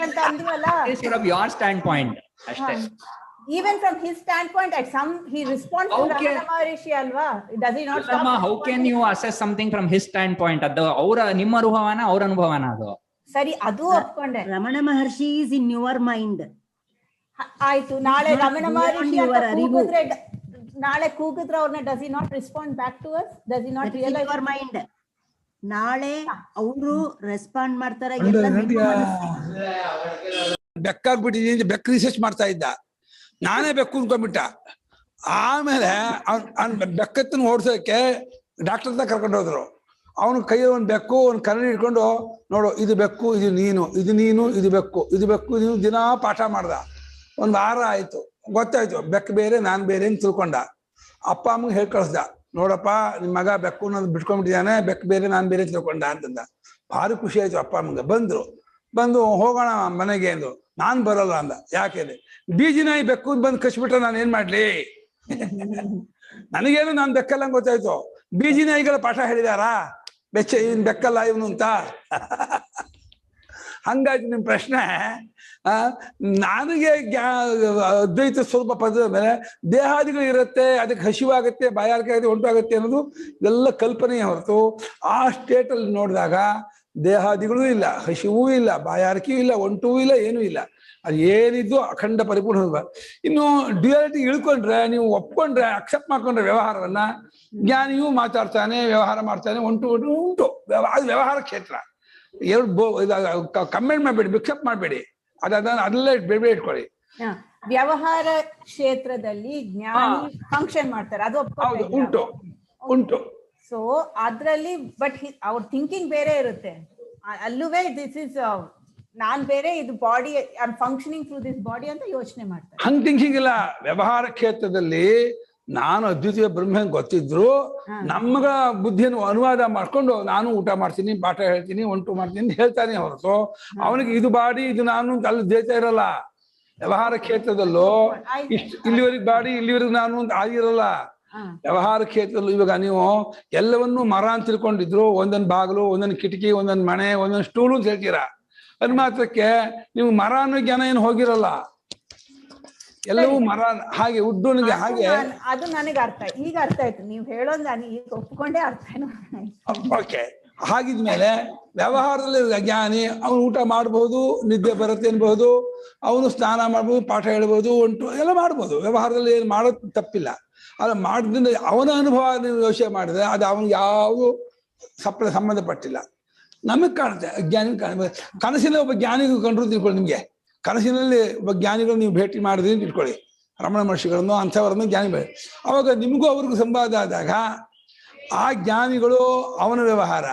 ಅಂತ ಅಂದ್ವಲ್ಲ. From your standpoint ಅಷ್ಟೇ. Even from his standpoint, at some he responds to Ramana Maharishi alva. Does he not? How can you assess something from his standpoint? ಅದು ಅವರ ನಿಮ್ಮ ಅನುಭವನ ಅವರ ಅನುಭವನ ಅದು. ಸರಿ, ಅದು ಒಪ್ಕೊಂಡೆ. ರಮಣ ಮಹರ್ಷಿ is in your mind. ಆಯ್ತು, ನಾಳೆ ರಮಣ ಮಹರ್ಷಿ ಕೂಗಿದ್ರೆ, ನಾಳೆ ಕೂಗಿದ್ರೆ ಅವ್ರನ್ನ does he not respond back to us? Does he not realize your mind? ನಾಳೆ ಅವರು ರೆಸ್ಪಾಂಡ್ ಮಾಡ್ತಾರೆ. ಬೆಕ್ಕಾಗ್ಬಿಟ್ಟಿದ್ದೀನಿ, ಬೆಕ್ಕು ರಿಸರ್ಚ್ ಮಾಡ್ತಾ ಇದ್ದ, ನಾನೇ ಬೆಕ್ಕು ಅನ್ಕೊಂಡ್ಬಿಟ್ಟ. ಆಮೇಲೆ ಬೆಕ್ಕತ್ತನ್ನು ಓಡಿಸೋಕೆ ಡಾಕ್ಟರ್ ಹತ್ರ ಕರ್ಕೊಂಡು ಹೋದ್ರು. ಅವನು ಕೈಯಲ್ಲಿ ಒಂದು ಬೆಕ್ಕು, ಒಂದು ಕನ್ನಡಿ ಇಟ್ಕೊಂಡು, ನೋಡು ಇದು ಬೆಕ್ಕು, ಇದು ನೀನು, ಇದು ನೀನು, ಇದು ಬೆಕ್ಕು, ಇದು ಬೆಕ್ಕು, ನೀನು ದಿನಾ ಪಾಠ ಮಾಡ್ದ. ಒಂದು ವಾರ ಆಯ್ತು, ಗೊತ್ತಾಯ್ತು ಬೆಕ್ಕು ಬೇರೆ ನಾನು ಬೇರೆ ಅಂತ ತಿಳ್ಕೊಂಡ. ಅಪ್ಪ ಅಮ್ಮಗೆ ಹೇಳಿ ಕಳಿಸ್ದ, ನೋಡಪ್ಪ ನಿಮ್ಮ ಮಗ ಬೆಕ್ಕು ಅನ್ನೋದು ಬಿಟ್ಕೊಂಡ್ಬಿಟ್ಟಿದ್ದಾನೆ, ಬೆಕ್ಕು ಬೇರೆ ನಾನು ಬೇರೆ ತಿಳ್ಕೊಂಡ ಅಂತಂದ. ಭಾರಿ ಖುಷಿ ಆಯ್ತು ಅಪ್ಪ ಅಮ್ಮಗೆ. ಬಂದು ಹೋಗೋಣ ಮನೆಗೆ ಅಂದು. ನಾನ್ ಬರಲ್ಲ ಅಂದ. ಯಾಕೆ? ಬೀಜಿನಾಯಿ ಬೆಕ್ಕು ಬಂದು ಕಚ್ಬಿಟ್ರೆ ನಾನು ಏನ್ ಮಾಡ್ಲಿ? ನನಗೇನು ನಾನು ಬೆಕ್ಕಲ್ಲ ಗೊತ್ತಾಯ್ತು. ಬೀಜಿನಾಯಿಗಳ ಪಾಠ ಹೇಳಿದಾರಾ ಇವನ್ ಬೆಕ್ಕಲ್ಲ ಇವನು ಅಂತ? ಹಂಗಾಗಿ ನಿಮ್ ಪ್ರಶ್ನೆ, ನನಗೆ ಅದ್ವೈತ ಸ್ವರೂಪ ಪದದ ಮೇಲೆ ದೇಹಾದಿಗಳು ಇರುತ್ತೆ, ಅದಕ್ಕೆ ಹಸಿವಾಗುತ್ತೆ, ಬಾಯಾರಿಕೆ ಆಗುತ್ತೆ, ಒಂಟಾಗುತ್ತೆ ಅನ್ನೋದು ಇದೆಲ್ಲ ಕಲ್ಪನೆಯೇ ಹೊರತು ಆ ಸ್ಟೇಟಲ್ಲಿ ನೋಡಿದಾಗ ದೇಹಾದಿಗಳೂ ಇಲ್ಲ, ಹಸಿವೂ ಇಲ್ಲ, ಬಾಯಾರಿಕೆಯೂ ಇಲ್ಲ, ಒಂಟೂ ಇಲ್ಲ, ಏನೂ ಇಲ್ಲ. ಅದು ಏನಿದ್ದು ಅಖಂಡ ಪರಿಪೂರ್ಣ. ಇನ್ನು ಡ್ಯುಯಾಲಿಟಿ ಇಳ್ಕೊಂಡ್ರೆ, ನೀವು ಒಪ್ಕೊಂಡ್ರೆ, ಅಕ್ಸೆಪ್ಟ್ ಮಾಡ್ಕೊಂಡ್ರೆ ವ್ಯವಹಾರವನ್ನ, ಜ್ಞಾನಿಯೂ ಮಾತಾಡ್ತಾನೆ, ವ್ಯವಹಾರ ಮಾಡ್ತಾನೆ, ಉಂಟು ಅದು ವ್ಯವಹಾರ ಕ್ಷೇತ್ರ. ಎರಡು ಕಮೆಂಟ್ ಮಾಡಬೇಡಿ, ಬಿಕ್ಸೆಪ್ಟ್ ಮಾಡಬೇಡಿ, ಅದೆಲ್ಲ ಬೇಡ ಇಟ್ಕೊಳ್ಳಿ. ವ್ಯವಹಾರ ಕ್ಷೇತ್ರದಲ್ಲಿ ಜ್ಞಾನಿ ಫಂಕ್ಷನ್ ಮಾಡ್ತಾರೆ, ಅದು ಉಂಟು. ಸೊ ಅದ್ರಲ್ಲಿ ಬಟ್ ಅವ್ರ ಥಿಂಕಿಂಗ್ ಬೇರೆ ಇರುತ್ತೆ. ಅಲ್ಲೂವೇ ದಿಸ್ ಇಸ್ ನಾನ್ ಬೇರೆ, ಇದು body, I am functioning through this body ಅಂತ ಯೋಚನೆ ಮಾಡ್ತಾರೆ. ಹಂಗ್ ಥಿಂಕಿಂಗ್ ಇಲ್ಲ. ವ್ಯವಹಾರ ಕ್ಷೇತ್ರದಲ್ಲಿ ನಾನು ಅದ್ವಿತೀಯ ಬ್ರಹ್ಮ ಗೊತ್ತಿದ್ರು ನಮ್ಗ ಬುದ್ಧಿಯನ್ನು ಅನುವಾದ ಮಾಡ್ಕೊಂಡು ನಾನು ಊಟ ಮಾಡ್ತೀನಿ, ಪಾಠ ಹೇಳ್ತೀನಿ, ಒಂಟು ಮಾಡ್ತೀನಿ ಅಂತ ಹೇಳ್ತಾನೆ ಹೊರತು ಅವನಿಗೆ ಇದು ಬಾಡಿ, ಇದು ನಾನು ಅಲ್ಲಿ ದೇತ ಇರಲ್ಲ. ವ್ಯವಹಾರ ಕ್ಷೇತ್ರದಲ್ಲೂ ಇಲ್ಲಿವರೆಗೆ ಬಾಡಿ, ಇಲ್ಲಿವರೆಗೆ ನಾನು ಅಂತ ಆಗಿರಲ್ಲ. ವ್ಯವಹಾರ ಕ್ಷೇತ್ರದಲ್ಲೂ ಇವಾಗ ನೀವು ಎಲ್ಲವನ್ನೂ ಮರ ಅಂತ ತಿಳ್ಕೊಂಡಿದ್ರು, ಒಂದೊಂದು ಬಾಗಿಲು, ಒಂದೊಂದು ಕಿಟಕಿ, ಒಂದೊಂದು ಮನೆ, ಒಂದೊಂದು ಸ್ಟೂಲು ಅಂತ ಹೇಳ್ತೀರಾ. ಅದ್ ಮಾತ್ರಕ್ಕೆ ನೀವು ಮರ ಅನ್ನೋ ಜ್ಞಾನ ಏನು ಹೋಗಿರಲ್ಲ. ಎಲ್ಲವೂ ಮರ ಹಾಗೆ ಉಡ್ಡೋನಿಗೆ ಹಾಗೆ. ಅದು ನನಗೆ ಈಗ ಅರ್ಥ ಆಯ್ತು, ನೀವು ಹೇಳೋದು ನಾನು ಈಗ ಒಪ್ಕೊಂಡೇ ಅರ್ಥ. ಓಕೆ, ಹಾಗಿದ್ಮೇಲೆ ವ್ಯವಹಾರದಲ್ಲಿ ಜ್ಞಾನಿ ಅವನು ಊಟ ಮಾಡಬಹುದು, ನಿದ್ದೆ ಬರುತ್ತೆ ಅನ್ಬಹುದು, ಅವನು ಸ್ನಾನ ಮಾಡ್ಬೋದು, ಪಾಠ ಹೇಳ್ಬೋದು, ಒಂಟು ಎಲ್ಲ ಮಾಡ್ಬೋದು. ವ್ಯವಹಾರದಲ್ಲಿ ಏನು ಮಾಡೋದು ತಪ್ಪಿಲ್ಲ. ಅದು ಮಾಡೋದ್ರಿಂದ ಅವನ ಅನುಭವ ನೀವು ಯೋಚನೆ ಮಾಡಿದ್ರೆ ಅದು ಅವನಿಗೆ ಯಾವುದು ಸಂಬಂಧಪಟ್ಟಿಲ್ಲ. ನಮಗ್ ಕಾಣುತ್ತೆ, ಅಜ್ಞಾನಿ ಕಾಣ. ಕನಸಿನ ಒಬ್ಬ ಜ್ಞಾನಿಗೂ ಕಂಡ್ರು ತಿಳ್ಕೊಳ್ಳಿ. ನಿಮ್ಗೆ ಕನಸಿನಲ್ಲಿ ಒಬ್ಬ ಜ್ಞಾನಿಗಳು ನೀವು ಭೇಟಿ ಮಾಡಿದ್ರಿ ಅಂತ ಇಟ್ಕೊಳ್ಳಿ, ರಮಣ ಮಹರ್ಷಿಗಳನ್ನು ಅಂಥವರನ್ನು ಜ್ಞಾನಿಗಳು. ಅವಾಗ ನಿಮಗೂ ಅವ್ರಿಗೂ ಸಂವಾದ ಆದಾಗ ಆ ಜ್ಞಾನಿಗಳು ಅವನ ವ್ಯವಹಾರ,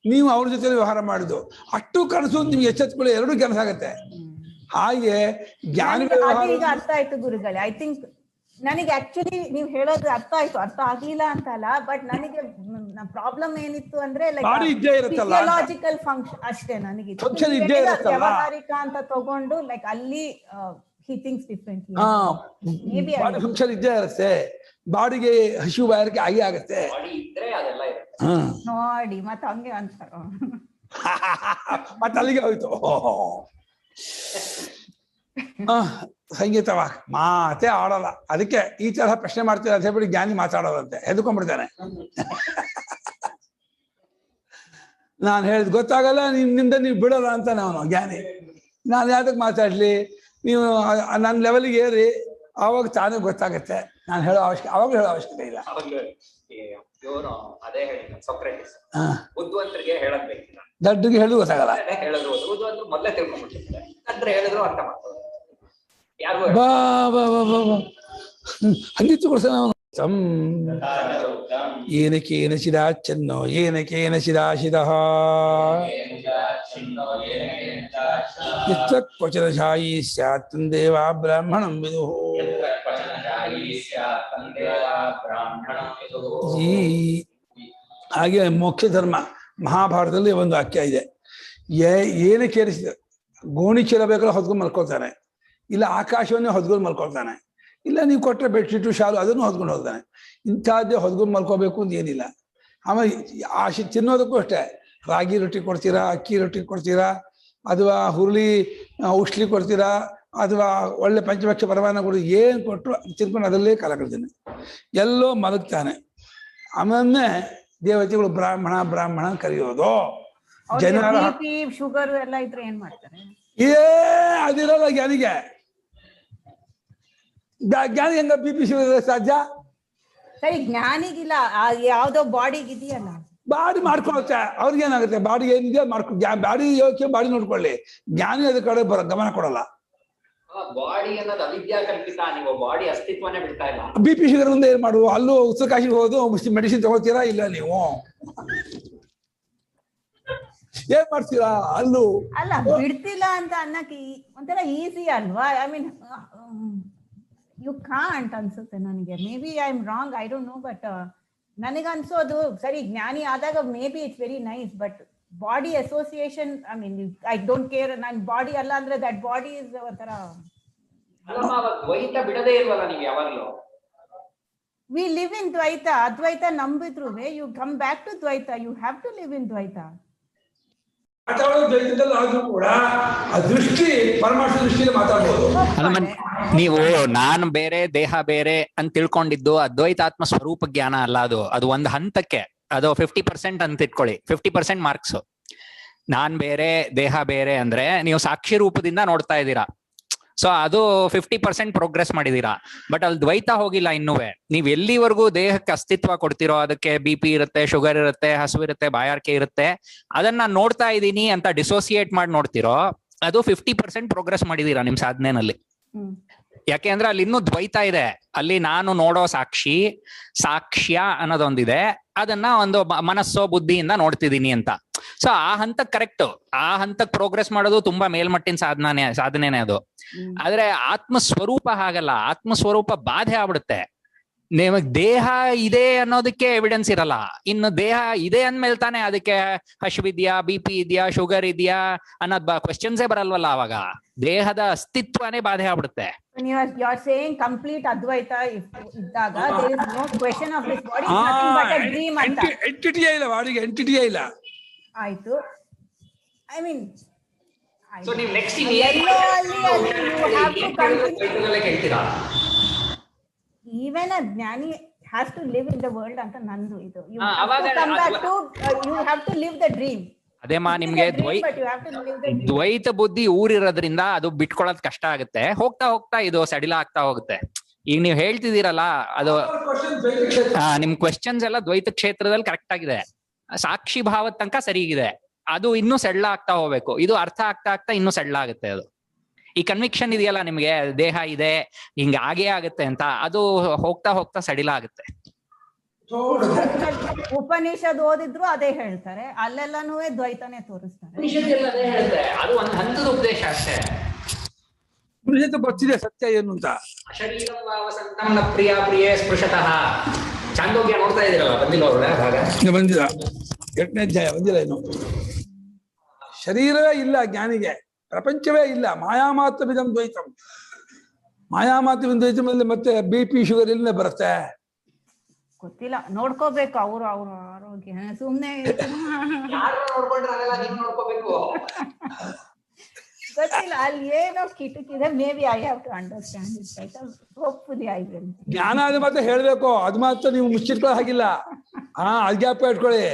ನೀವು ಅವ್ರ ಜೊತೆ ವ್ಯವಹಾರ ಮಾಡಿದ್ದು ಅಷ್ಟು ಕನಸು ನಿಮ್ಗೆ ಎಚ್ಚೆತ್ಕೊಳ್ಳಿ, ಎರಡೂ ಕೆಲಸ ಆಗತ್ತೆ. ಹಾಗೆ ಜ್ಞಾನಿಗಳ ಈಗ ಅರ್ಥ ಆಯ್ತು ಗುರುಗಳೇ. ಐ ಥಿಂಕ್ ನನಗೆ ಆಕ್ಚುಲಿ ನೀವು ಹೇಳೋದು ಅರ್ಥ ಆಯ್ತು, ಅರ್ಥ ಆಗ್ಲಿಲ್ಲ ಅಂತಲ್ಲ, ಬಟ್ ನನಗೆ ಪ್ರಾಬ್ಲಮ್ ಏನಿತ್ತು ಅಂದ್ರೆ ಫಿಸಿಯೋಲಾಜಿಕಲ್ ಫಂಕ್ಷನ್ ಅಷ್ಟೇ. ನನಗೆ ವ್ಯವಹಾರಿಕ ಅಂತ ತಗೊಂಡು ಲೈಕ್ ಅಲ್ಲಿ he thinks differently. Body function ಇದ್ದೇ ಇರುತ್ತೆ, ಬಾಡಿಗೆ ಹಸಿವು ಬಾಯಾರಿಕೆ ಆಗೇ ಆಗತ್ತೆ ನೋಡಿ, ಮತ್ತೆ ಹಂಗೆ ಅಂತಾರ ಮತ್ತೆ ಅಲ್ಲಿಗೆ ಹೋಯ್ತು. ಸಂಗೀತವ ಮಾತೇ ಆಡಲ್ಲ, ಅದಕ್ಕೆ ಈ ತರ ಪ್ರಶ್ನೆ ಮಾಡ್ತೀರ ಅಂತ ಹೇಳ್ಬಿಟ್ಟು ಜ್ಞಾನಿ ಮಾತಾಡೋದಂತೆ ಹೆದ್ಕೊಂಡ್ಬಿಡ್ತಾನೆ. ನಾನು ಹೇಳಿದ್ ಗೊತ್ತಾಗಲ್ಲ, ನಿಮ್ಮಿಂದ ನೀವು ಬಿಡಲ್ಲ ಅಂತಾನೆ ಅವನು ಜ್ಞಾನಿ. ನಾನು ಯಾವ್ದಕ್ಕೆ ಮಾತಾಡ್ಲಿ, ನೀವು ನನ್ನ ಲೆವೆಲ್ಗೆ ಏರಿ ಆವಾಗ ತಾನೇ ಗೊತ್ತಾಗತ್ತೆ. ನಾನು ಹೇಳೋ ಅವಾಗ ಹೇಳೋ ಅವಶ್ಯಕತೆ ಇಲ್ಲ. ದಡ್ಡಿಗೆ ಹೇಳೋದು ಗೊತ್ತಾಗಲ್ಲ. ಬಾ ಬಾ ಬಾ ಬಾ ಬಾ ಹಂಗಿತ್ತು ಕೊಡ್ತಾನೆ ಅವನು. ಏನಕೇನ ಚಿದಾಚನ್ನೋ ಏನಕೇನ ಚಿದಾಶಿದಃ ಯತ್ರ ಕ್ವಚನ ಶಾಯಿ ಸ್ಯಾತ್ ತಂದೇವ ಬ್ರಾಹ್ಮಣಂ ವಿದುಃ. ಹಾಗೆ ಮೋಕ್ಷ ಧರ್ಮ ಮಹಾಭಾರತದಲ್ಲಿ ಒಂದು ವಾಕ್ಯ ಇದೆ, ಏನಕ್ಕೆ ಏರಿಸಿದ ಗೋಣಿ ಚೀಲ ಬೇಕಲ್ಲ ಹೊದ್ಕೊಂಡು ಮಲ್ಕೊಳ್ತಾನೆ, ಇಲ್ಲ ಆಕಾಶವನ್ನೇ ಹೊದ್ಕೊಂಡು ಮಲ್ಕೊಳ್ತಾನೆ, ಇಲ್ಲ ನೀವು ಕೊಟ್ಟರೆ ಬೆಡ್ಶೀಟು ಶಾಲು ಅದನ್ನು ಹೊದ್ಕೊಂಡು ಹೋಗ್ತಾನೆ. ಇಂಥದ್ದೇ ಹೊದ್ಕೊಂಡು ಮಲ್ಕೋಬೇಕು ಅಂತ ಏನಿಲ್ಲ. ಆಮೇಲೆ ಆಶೆ ತಿನ್ನೋದಕ್ಕೂ ಅಷ್ಟೇ, ರಾಗಿ ರೊಟ್ಟಿ ಕೊಡ್ತೀರಾ, ಅಕ್ಕಿ ರೊಟ್ಟಿ ಕೊಡ್ತೀರಾ, ಅಥವಾ ಹುರುಳಿ ಉಷ್ಲಿ ಕೊಡ್ತೀರಾ, ಅಥವಾ ಒಳ್ಳೆ ಪಂಚಭಕ್ಷ ಪರಮಾನ ಕೊಡಿ, ಏನು ಕೊಟ್ಟರು ತಿನ್ಕೊಂಡು ಅದರಲ್ಲೇ ಕಾಲ ಕಳ್ತಾನೆ, ಎಲ್ಲೋ ಮಲಗ್ತಾನೆ. ಆಮೇಲೆ ದೇವತೆಗಳು ಬ್ರಾಹ್ಮಣ ಬ್ರಾಹ್ಮಣ ಕರೆಯೋದು. ಜನರ ಶುಗರ್ ಎಲ್ಲ ಇದ್ರೆ ಏನ್ ಮಾಡ್ತಾರೆ? ಅದಿರಲ್ಲ ಜ್ಞಾನಿಗೆ. ಜ್ಞಾನಿ ಹೆಂಗ BP ಶುಗರ್ ಸಾಧ್ಯ? ಸರಿ, ಜ್ಞಾನಿಗಿಲ್ಲ, ಯಾವ್ದೋ ಬಾಡಿಗಿದೆಯಲ್ಲ, ಬಾಡಿ ಮಾಡ್ಕೊಳುತ್ತೆ. ಅವ್ರಿಗೇನಾಗುತ್ತೆ, ಬಾಡಿ ಏನಿದೆ ಮಾಡ್ಕೊ, ಬಾಡಿ ಯೋಗ್ಯ ಬಾಡಿ ನೋಡ್ಕೊಳ್ಳಿ. ಜ್ಞಾನಿ ಅದ್ರ ಕಡೆ ಗಮನ ಕೊಡಲ್ಲ. ಬಾಡಿ ಅನ್ನೋದು ಅವಿದ್ಯಾ ಕಲ್ಪಿತ, ನೀವು ಬಾಡಿ ಅಸ್ತಿತ್ವನೇ ಬಿಡ್ತಾ ಇಲ್ಲ. BP ಶುಗರ್ ಮುಂದೆ ಏನ್ ಮಾಡುವ, ಅಲ್ಲೂ ಉತ್ತರ ಕಾಶಿಗೆ ಹೋದು ಮೆಡಿಸಿನ್ ತಗೋತೀರಾ ಇಲ್ಲ ನೀವು? ಏನ್ ಮಾಡ್ತೀರಾ ಅಲ್ಲೂ? ಅಲ್ಲ ಬಿಡ್ತಿಲ್ಲ ಅಂತ ಅನ್ನಕ್ಕೆ ಒಂಥರ ಈಸಿ ಅಲ್ವಾ? ಐ ಮೀನ್ ಯು ಕಾಂಟ್ ಅನ್ಸುತ್ತೆ ನನಗೆ. May be I am wrong, I don't know, but ನನಗನ್ಸೋದು ಸರಿ ದ್ಞಾನಿ ಆದಾಗ may be it's very nice, but body association, I mean I don't care, ನನ್ ಬಾಡಿ ಅಲ್ಲ ಅಂದ್ರೆ ದಟ್ ಬಾಡಿ ಇಸ್ ಒಂಥರ ದ್ವೈತ ಬಿಡದೇ ಇಲ್ವಲ್ಲ ನೀವು ಯಾವಾಗ್ಲೂ. We live in Dvaita. Advaita ನಂಬಿದ್ರು you come back to Dvaita, you have to live in Dvaita. ಆದ್ರೂ ಕೂಡ ಆ ದೃಷ್ಟಿ ಪರಮಾರ್ಥ ದೃಷ್ಟಿಯಲ್ಲಿ ಮಾತಾಡ್ಬೋದು. ನೀವು ನಾನು ಬೇರೆ ದೇಹ ಬೇರೆ ಅಂತ ತಿಳ್ಕೊಂಡಿದ್ದು ಅದ್ವೈತಾತ್ಮ ಸ್ವರೂಪ ಜ್ಞಾನ ಅಲ್ಲ. ಅದು ಒಂದು ಹಂತಕ್ಕೆ, ಅದು 50% ಅಂತ ಇಟ್ಕೊಳ್ಳಿ, 50% ಮಾರ್ಕ್ಸ್. ನಾನ್ ಬೇರೆ ದೇಹ ಬೇರೆ ಅಂದ್ರೆ ನೀವು ಸಾಕ್ಷಿ ರೂಪದಿಂದ ನೋಡ್ತಾ ಇದ್ದೀರಾ, ಸೊ ಅದು 50% ಪ್ರೋಗ್ರೆಸ್ ಮಾಡಿದೀರಾ. ಬಟ್ ಅಲ್ಲಿ ದ್ವೈತ ಹೋಗಿಲ್ಲ ಇನ್ನುವೆ. ನೀವ್ ಎಲ್ಲಿವರೆಗೂ ದೇಹಕ್ಕೆ ಅಸ್ತಿತ್ವ ಕೊಡ್ತಿರೋ, ಅದಕ್ಕೆ BP ಇರುತ್ತೆ, ಶುಗರ್ ಇರುತ್ತೆ, ಹಸು ಇರುತ್ತೆ, ಬಾಯಾರಿಕೆ ಇರುತ್ತೆ, ಅದನ್ನ ನೋಡ್ತಾ ಇದ್ದೀನಿ ಅಂತ ಡಿಸೋಸಿಯೇಟ್ ಮಾಡಿ ನೋಡ್ತಿರೋ, ಅದು 50% ಪ್ರೋಗ್ರೆಸ್ ಮಾಡಿದೀರಾ ನಿಮ್ ಸಾಧನೆನಲ್ಲಿ. ಯಾಕೆ ಅಂದ್ರೆ ಅಲ್ಲಿ ಇನ್ನೂ ದ್ವೈತ ಇದೆ. ಅಲ್ಲಿ ನಾನು ನೋಡೋ ಸಾಕ್ಷ್ಯ ಅನ್ನೋದೊಂದಿದೆ, ಅದನ್ನ ಒಂದು ಮನಸ್ಸೋ ಬುದ್ಧಿಯಿಂದ ನೋಡ್ತಿದ್ದೀನಿ ಅಂತ. ಸೊ ಆ ಹಂತಕ್ಕೆ ಕರೆಕ್ಟ್, ಆ ಹಂತಕ್ಕೆ ಪ್ರೋಗ್ರೆಸ್ ಮಾಡೋದು ತುಂಬಾ ಮೇಲ್ಮಟ್ಟಿನ ಸಾಧನೆನೇ ಅದು. ಆದ್ರೆ ಆತ್ಮಸ್ವರೂಪ ಹಾಗಲ್ಲ. ಆತ್ಮಸ್ವರೂಪ ಬಾಧೆ ಆಗ್ಬಿಡುತ್ತೆ. ನಿಮಗ್ ದೇಹ ಇದೆ ಅನ್ನೋದಕ್ಕೆ ಎವಿಡೆನ್ಸ್ ಇರಲ್ಲ. ಇನ್ನು ದೇಹ ಇದೆ ಅಂದ್ಮೇಲೆ ತಾನೆ ಅದಕ್ಕೆ ಹಸಿವಿದ್ಯಾ, BP ಇದೆಯಾ, ಶುಗರ್ ಇದೆಯಾ ಅನ್ನೋದ್ ಕ್ವೆಶ್ಚನ್ಸೇ ಬರಲ್ವಲ್ಲ. ಅವಾಗ ದೇಹದ ಅಸ್ತಿತ್ವನೇ ಬಾಧೆ ಆಗ್ಬಿಡುತ್ತೆ. You are saying complete Advaita ಇದ್ದಾಗ there is no question of this body is nothing but a dream ಅಂತ. ಎಂಟಿಟಿಯೇ ಇಲ್ಲ, ಬಾಡಿಗೆ ಎಂಟಿಟಿಯೇ ಇಲ್ಲ. ಆಯ್ತು, ಐ ಮೀನ್ ಸೊ ನೀವು next even a jnani has to live in the world ಅಂತ ನಂದು ಇದು. You have to come back to you have to live the dream. ಅದೇಮಾ ನಿಮ್ಗೆ ದ್ವೈತ ಬುದ್ಧಿ ಊರಿರೋದ್ರಿಂದ ಅದು ಬಿಟ್ಕೊಳ್ಳೋದ್ ಕಷ್ಟ ಆಗುತ್ತೆ. ಹೋಗ್ತಾ ಹೋಗ್ತಾ ಇದು ಸಡಿಲ ಆಗ್ತಾ ಹೋಗುತ್ತೆ. ಈಗ ನೀವು ಹೇಳ್ತಿದ್ದೀರಲ್ಲ, ಅದು ನಿಮ್ ಕ್ವೆಶ್ಚನ್ಸ್ ಎಲ್ಲ ದ್ವೈತ ಕ್ಷೇತ್ರದಲ್ಲಿ ಕರೆಕ್ಟ್ ಆಗಿದೆ, ಸಾಕ್ಷಿ ಭಾವದ ತನಕ ಸರಿಗಿದೆ. ಅದು ಇನ್ನೂ ಸೆಳ್ಳ ಆಗ್ತಾ ಹೋಗ್ಬೇಕು. ಇದು ಅರ್ಥ ಆಗ್ತಾ ಆಗ್ತಾ ಇನ್ನೂ ಸೆಳ್ಳ ಆಗುತ್ತೆ ಅದು. ಈ ಕನ್ವಿಕ್ಷನ್ ಇದೆಯಲ್ಲ ನಿಮ್ಗೆ, ದೇಹ ಇದೆ ಹಿಂಗ ಆಗೇ ಆಗುತ್ತೆ ಅಂತ, ಅದು ಹೋಗ್ತಾ ಹೋಗ್ತಾ ಸಡಿಲ ಆಗುತ್ತೆ. ಉಪನಿಷದ್ ಓದಿದ್ರು ಅದೇ ಹೇಳ್ತಾರೆ, ಅಲ್ಲೆಲ್ಲಾನು ದ್ವೈತನೇ ತೋರಿಸ್ತಾರೆ. ಅದೇ ಹೇಳುತ್ತೆ, ಅದು ಒಂದು ಹಂತದ ಉಪದೇಶ ಅಷ್ಟೇ. ಗೊತ್ತಿದೆ ಸತ್ಯ ಏನು ಅಂತ. ಶರೀರ ಪ್ರಿಯ ಪ್ರಿಯೇ ಸ್ಪೃಶತಃ ಚಾಂದೋಗ್ಯ ನೋಡ್ತಾ ಇದ್ದೀರಲ್ಲ, ಬಂದಿಲ್ಲ ಅವ್ರ ಭಾಗ? ಬಂದಿಲ್ಲ, 8ನೇ ಅಧ್ಯಾಯ ಬಂದಿಲ್ಲ ಇನ್ನು. ಶರೀರವೇ ಇಲ್ಲ ಜ್ಞಾನಿಗೆ, ಪ್ರಪಂಚವೇ ಇಲ್ಲ. ಮಾಯಾಮಾತ್ರವಿದಂ ದ್ವೈತಂ. ಮಾಯಾಮಾತ್ರವಿದಂ ದ್ವೈತಂ ಅಲ್ಲಿ ಮತ್ತೆ BP ಶುಗರ್ ಇಲ್ಲೇ ಬರುತ್ತೆ. ಗೊತ್ತಿಲ್ಲ, ನೋಡ್ಕೋಬೇಕು ಅವ್ರ ಆರೋಗ್ಯ. ಸುಮ್ನೆ ಗೊತ್ತಿಲ್ಲ, ಅಲ್ಲಿ ಏನೋ ಕಿಟಕಿದೆ. May be I have to understand it right. Hopefully I will. ಜ್ಞಾನ ಅದು ಮಾತ್ರ ಹೇಳ್ಬೇಕು, ಅದು ಮಾತ್ರ ನೀವು ಮುಚ್ಚಿಟ್ಕೊಳ್ಳೋ ಹಾಗಿಲ್ಲ. ಅದ್ಯಾಪ ಇಟ್ಕೊಳ್ಳಿ.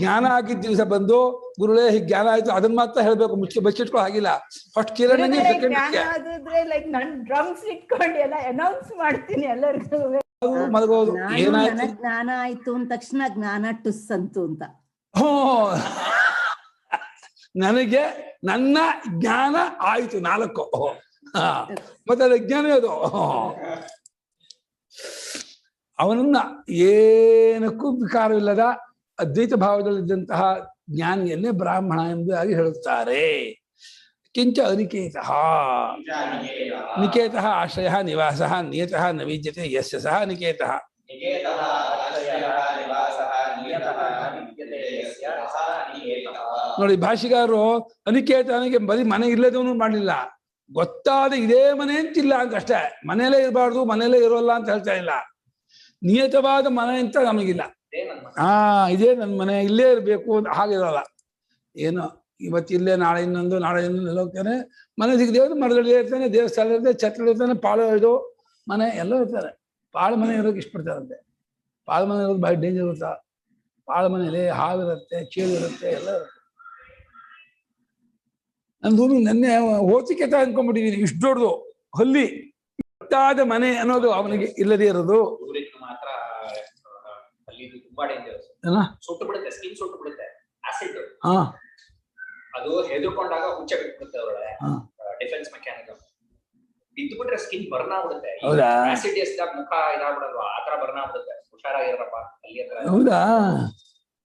ಜ್ಞಾನ ಆಗಿದ್ದ ದಿವಸ ಬಂದು ಗುರುಗಳೇ ಹೀಗೆ ಜ್ಞಾನ ಆಯ್ತು ಅದನ್ನ ಮಾತ್ರ ಹೇಳ್ಬೇಕು, ಬಚ್ಚಿಟ್ಕೊಳ್ಳೋ ಹಾಗಿಲ್ಲ. ಫಸ್ಟ್ ಕಿರಣ್ ಲೈಕ್ ನನ್ ಡ್ರಮ್ಸ್ ಇಟ್ಕೊಂಡು ಎಲ್ಲ ಅನೌನ್ಸ್ ಮಾಡ್ತೀನಿ ಎಲ್ಲರಿಗೂ. ಜ್ಞಾನ ಆಯ್ತು ಅಂದ ತಕ್ಷಣ ಜ್ಞಾನ ಟುಸ್ ಅಂತು ಅಂತ. ನನಗೆ ನನ್ನ ಜ್ಞಾನ ಆಯ್ತು 4. ಮತ್ತೆ ಅದು ಜ್ಞಾನ ಅದು. ಅವನನ್ನ ಏನಕ್ಕೂ ವಿಕಾರವಿಲ್ಲದ ಅದ್ವೈತ ಭಾವದಲ್ಲಿದ್ದಂತಹ ಜ್ಞಾನಿಯನ್ನೇ ಬ್ರಾಹ್ಮಣ ಎಂಬುದಾಗಿ ಹೇಳುತ್ತಾರೆ. ಕಿಂಚ ಅನಿಕೇತಃ, ನಿಕೇತಃ ಆಶ್ರಯ ನಿವಾಸಃ ನಿಯತಃ ನ ವಿದ್ಯತೆ ಯಸ್ಯ ಸಹ ನಿಕೇತಃ. ನೋಡಿ, ಭಾಷಿಗಾರರು ಅನಿಕೇತನಿಗೆ ಬರೀ ಮನೆ ಇಲ್ಲದವನು ಮಾಡಲಿಲ್ಲ, ಗೊತ್ತಾದ ಇದೇ ಮನೆ ಅಂತಿಲ್ಲ ಅಂತ ಅಷ್ಟೇ. ಮನೇಲೇ ಇರಬಾರ್ದು, ಮನೇಲೇ ಇರೋಲ್ಲ ಅಂತ ಹೇಳ್ತಾ ಇಲ್ಲ. ನಿಯತವಾದ ಮನೆ ಅಂತ ನಮಗಿಲ್ಲ. ಇದೇ ನನ್ನ ಮನೆ, ಇಲ್ಲೇ ಇರಬೇಕು ಅಂತ ಹಾಗಿರಲ್ಲ. ಏನೋ ಇವತ್ತಿಲ್ಲೇ, ನಾಳೆ ಇನ್ನೊಂದು, ನಾಳೆ ಇನ್ನೊಂದು ಹೋಗ್ತಾನೆ. ಮನೆ ಸಿಗದೇವ್ರು ಮರದಲ್ಲಿ ಇರ್ತಾನೆ, ದೇವಸ್ಥಾನ ಇರ್ತಾನೆ, ಛತ್ರ ಇರ್ತಾನೆ, ಪಾಳು ಇದು ಮನೆ ಎಲ್ಲ ಇರ್ತಾರೆ. ಪಾಳು ಮನೆ ಇರೋಕೆ ಇಷ್ಟಪಡ್ತಾರಂತೆ. ಪಾಳು ಮನೆ ಇರೋದು ಭಾಳ ಡೇಂಜರ್ ಇರುತ್ತಾ. ಪಾಳು ಮನೇಲಿ ಹಾವಿರುತ್ತೆ, ಚೇಳು ಇರುತ್ತೆ, ಎಲ್ಲ ಇರುತ್ತೆ. ನಂದು ನೆನ್ನೆ ಹೋಚಿಕೆತ ಅನ್ಕೊಂಡ್ಬಿಟ್ಟಿದ್ದೀನಿ. ಇಷ್ಟು ದೊಡ್ಡದು ಹಲ್ಲಿ ಗೊತ್ತಾದ ಮನೆ ಅನ್ನೋದು ಅವನಿಗೆ ಇಲ್ಲದೇ ಇರೋದು. ಅದು ಹೆದರ್ಕೊಂಡಾಗ ಹುಚ್ಚ ಬಿಟ್ಬಿಡುತ್ತೆ ಅವರೊಳಗೆ, ಡಿಫೆನ್ಸ್ ಮೆಕ್ಯಾನಿಸಮ್. ಬಿದ್ದುಬಿಟ್ರೆ ಸ್ಕಿನ್ ಬರ್ನ್ ಆಗ್ಬಿಡುತ್ತೆ. ಆಸಿಡ್ ಎಸ್ದಾಗ ಮುಖ ಇದಾಗ್ಬಿಡಲ್ವಾ, ಆತರ ಬರ್ನ್ ಆಗ್ಬಿಡುತ್ತೆ. ಹುಷಾರಾಗಿರಪ್ಪ ಅಲ್ಲಿ ಹತ್ರ. ಹೌದಾ?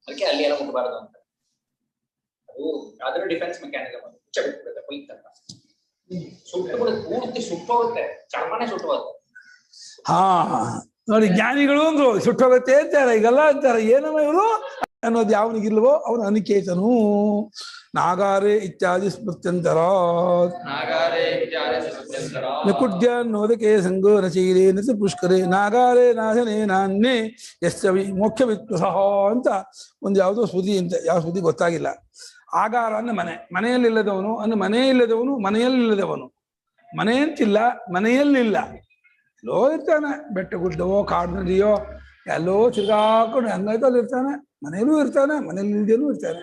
ಅದಕ್ಕೆ ಅಲ್ಲಿ ಎಲ್ಲ ಮುಟ್ಬಾರ್ದು ಅಂತ. ಅದು ಅದರ ಡಿಫೆನ್ಸ್ ಮೆಕ್ಯಾನಿಸಮ್. ಅದು ಹುಚ್ಚ ಬಿಟ್ಬಿಡುತ್ತೆ, ಪೊಯ್ತ್ ಅಂತ ಸುಟ್ಟುಬಿಡುತ್ತೆ, ಪೂರ್ತಿ ಸುಟ್ಟೋಗುತ್ತೆ, ಚರ್ಮನೆ ಸುಟ್ಟೋಗುತ್ತೆ. ನೋಡಿ, ಜ್ಞಾನಿಗಳು ಅಂದ್ರು ಸುಟ್ಟೋಗುತ್ತೆ ಅಂತಾರೆ, ಈಗಲ್ಲ ಅಂತಾರೆ. ಏನಮ್ಮ ಇವರು ಅನ್ನೋದು ಯಾವನಿಗಿಲ್ವೋ ಅವನು ಅನಿಕೇತನು. ನಾಗಾರೇ ಇತ್ಯಾದಿ ಸ್ಮೃತ್ಯಂತರ ನಕುಡ್ಯ ನೋದಕೆ ಸಂಗೋ ರಚೀರೇ ನಚ ಪುಷ್ಕರೇ ನಾಗಾರೇ ನಾಶನೇ ನಾನ್ನೇ ಎಷ್ಟ ಮೋಕ್ಷ ವಿತ್ಸಹ ಅಂತ ಒಂದು ಯಾವುದೋ ಸುದ್ದಿ ಅಂತ. ಯಾವ ಸುದ್ದಿ ಗೊತ್ತಾಗಿಲ್ಲ. ಆಗಾರ ಅಂದ್ರೆ ಮನೆ, ಮನೆಯಲ್ಲಿಲ್ಲದವನು ಅಂದ್ರೆ ಮನೆ ಇಲ್ಲದವನು, ಮನೆಯಲ್ಲಿಲ್ಲದವನು. ಮನೆ ಅಂತಿಲ್ಲ, ಮನೆಯಲ್ಲಿಲ್ಲ. ಎಲ್ಲೋ ಇರ್ತಾನೆ, ಬೆಟ್ಟ ಗುಡ್ಡವೋ ಕಾಡು ನದಿಯೋ ಎಲ್ಲೋ ತಿರ್ಗಾಕೊಂಡು ಹಂಗಾಯ್ತು ಅಲ್ಲಿ ಇರ್ತಾನೆ. ಮನೆಯಲ್ಲೂ ಇರ್ತಾನೆ, ಮನೇಲಿ ಇಲ್ದೇನೂ ಇರ್ತಾನೆ.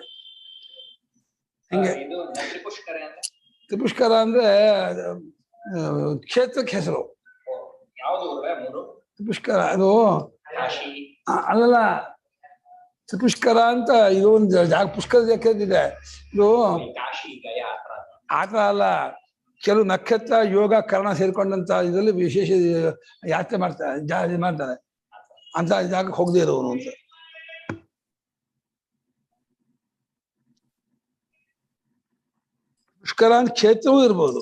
ಹಿಂಗೆ ತ್ರಿಪುಷ್ಕರ ಅಂದ್ರೆ ಕ್ಷೇತ್ರಕ್ಕೆ ಹೆಸರು. ತ್ರಿಪುಷ್ಕರ ಅದು ಅಲ್ಲಲ್ಲ, ತ್ರಿಪುಷ್ಕರ ಅಂತ ಇದು ಒಂದು ಜಾಗ, ಪುಷ್ಕರ ಇದೆ. ಇದು ಆತರ ಅಲ್ಲ, ಕೆಲವು ನಕ್ಷತ್ರ ಯೋಗ ಕರ್ಣ ಸೇರ್ಕೊಂಡಂತ ಇದರಲ್ಲಿ ವಿಶೇಷ ಯಾತ್ರೆ ಮಾಡ್ತಾರೆ, ಮಾಡ್ತಾರೆ ಅಂತ ಜಾಗಕ್ಕೆ ಹೋಗದೆ ಇರೋನು ಅಂತ. ಪುಷ್ಕರ ಅಂತ ಕ್ಷೇತ್ರವೂ ಇರ್ಬೋದು.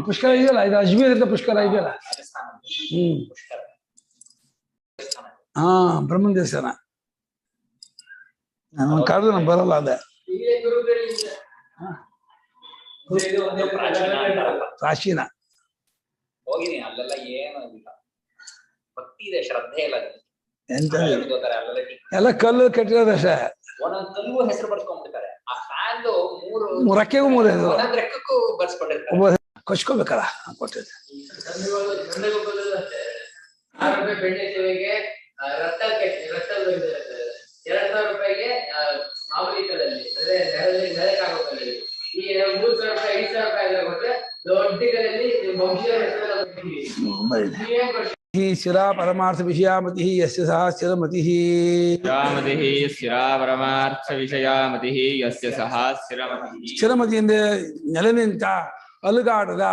ಪುಷ್ಕರ ಇದೆಯಲ್ಲ, ಇದು ಅಜ್ಮೀರ್ ಅಂತ ಪುಷ್ಕರ ಇದೆಯಲ್ಲ. ಬ್ರಹ್ಮನ್ ದೇವಸ್ಥಾನ. ನಾನು ಕರೆದು ನಮ್ಗೆ ಬರಲ್ಲ ಅದೇ. ಪ್ರಾಚೀನ ಹೋಗಿನಿ, ಅಲ್ಲೆಲ್ಲ ಏನು ಇಲ್ಲ, ಭಕ್ತಿ ಇದೆ, ಶ್ರದ್ಧೆ ಇಲ್ಲ. ಎಂತ ಎಲ್ಲ ಕಲ್ಲು ಕಟ್ಟಿರೋದಷ್ಟೇ. ಒಂದೊಂದು ಕಲ್ಲು ಹೆಸರು ಬರ್ಸ್ಕೊಂಡ್ಬಿಡ್ತಾರೆ. ಆ ಫ್ಯಾನ್ ರೆಕ್ಕೆಗೂ 3 ಹೆಸರು ರೆಕ್ಕಕ್ಕೂ ಬರ್ಸ್ಕೊಂಡಿರ್ತಾರೆ. ಕೊಚ್ಕೋಬೇಕಲ್ಲ ಕೊಟ್ಟಿದ್ದೆ. ಬೆಣ್ಣೆ ಸೇವೆಗೆ $2,000 ಮಾಮೂಲಿ ಕಲ್ಲಲ್ಲಿ, ಅಂದ್ರೆ ನೆಲಕ್ಕಾಗೋಕಲ್ಲಿ. ಈ 3,000 ರೂಪಾಯಿ 5,000 ರೂಪಾಯಿ ಎಲ್ಲ ಕೊಟ್ರೆ ದೊಡ್ಡ ಕಲ್ಲಲ್ಲಿ ವಂಶೀಯ ಹೆಸರೆಲ್ಲ ಕೊಟ್ಟಿದ್ದೀವಿ. ಶಿರಾ ಪರಮಾರ್ಥ ವಿಷಯಾಮತಿ ಯಸ್ಯ ಸಹ ಸ್ಥಿರಮತಿ. ಸ್ಥಿರಾಮತಿಃ ಸ್ಥಿರಾ ಪರಮಾರ್ಥ ವಿಷಯಾಮತಿಃ ಯಸ್ಯ ಸಹ ಸ್ಥಿರಮತಿಃ. ಸ್ಥಿರಮತಿ ಎಂದರೆ ನೆಲೆ ನಿಂತ ಅಲುಗಾಡದ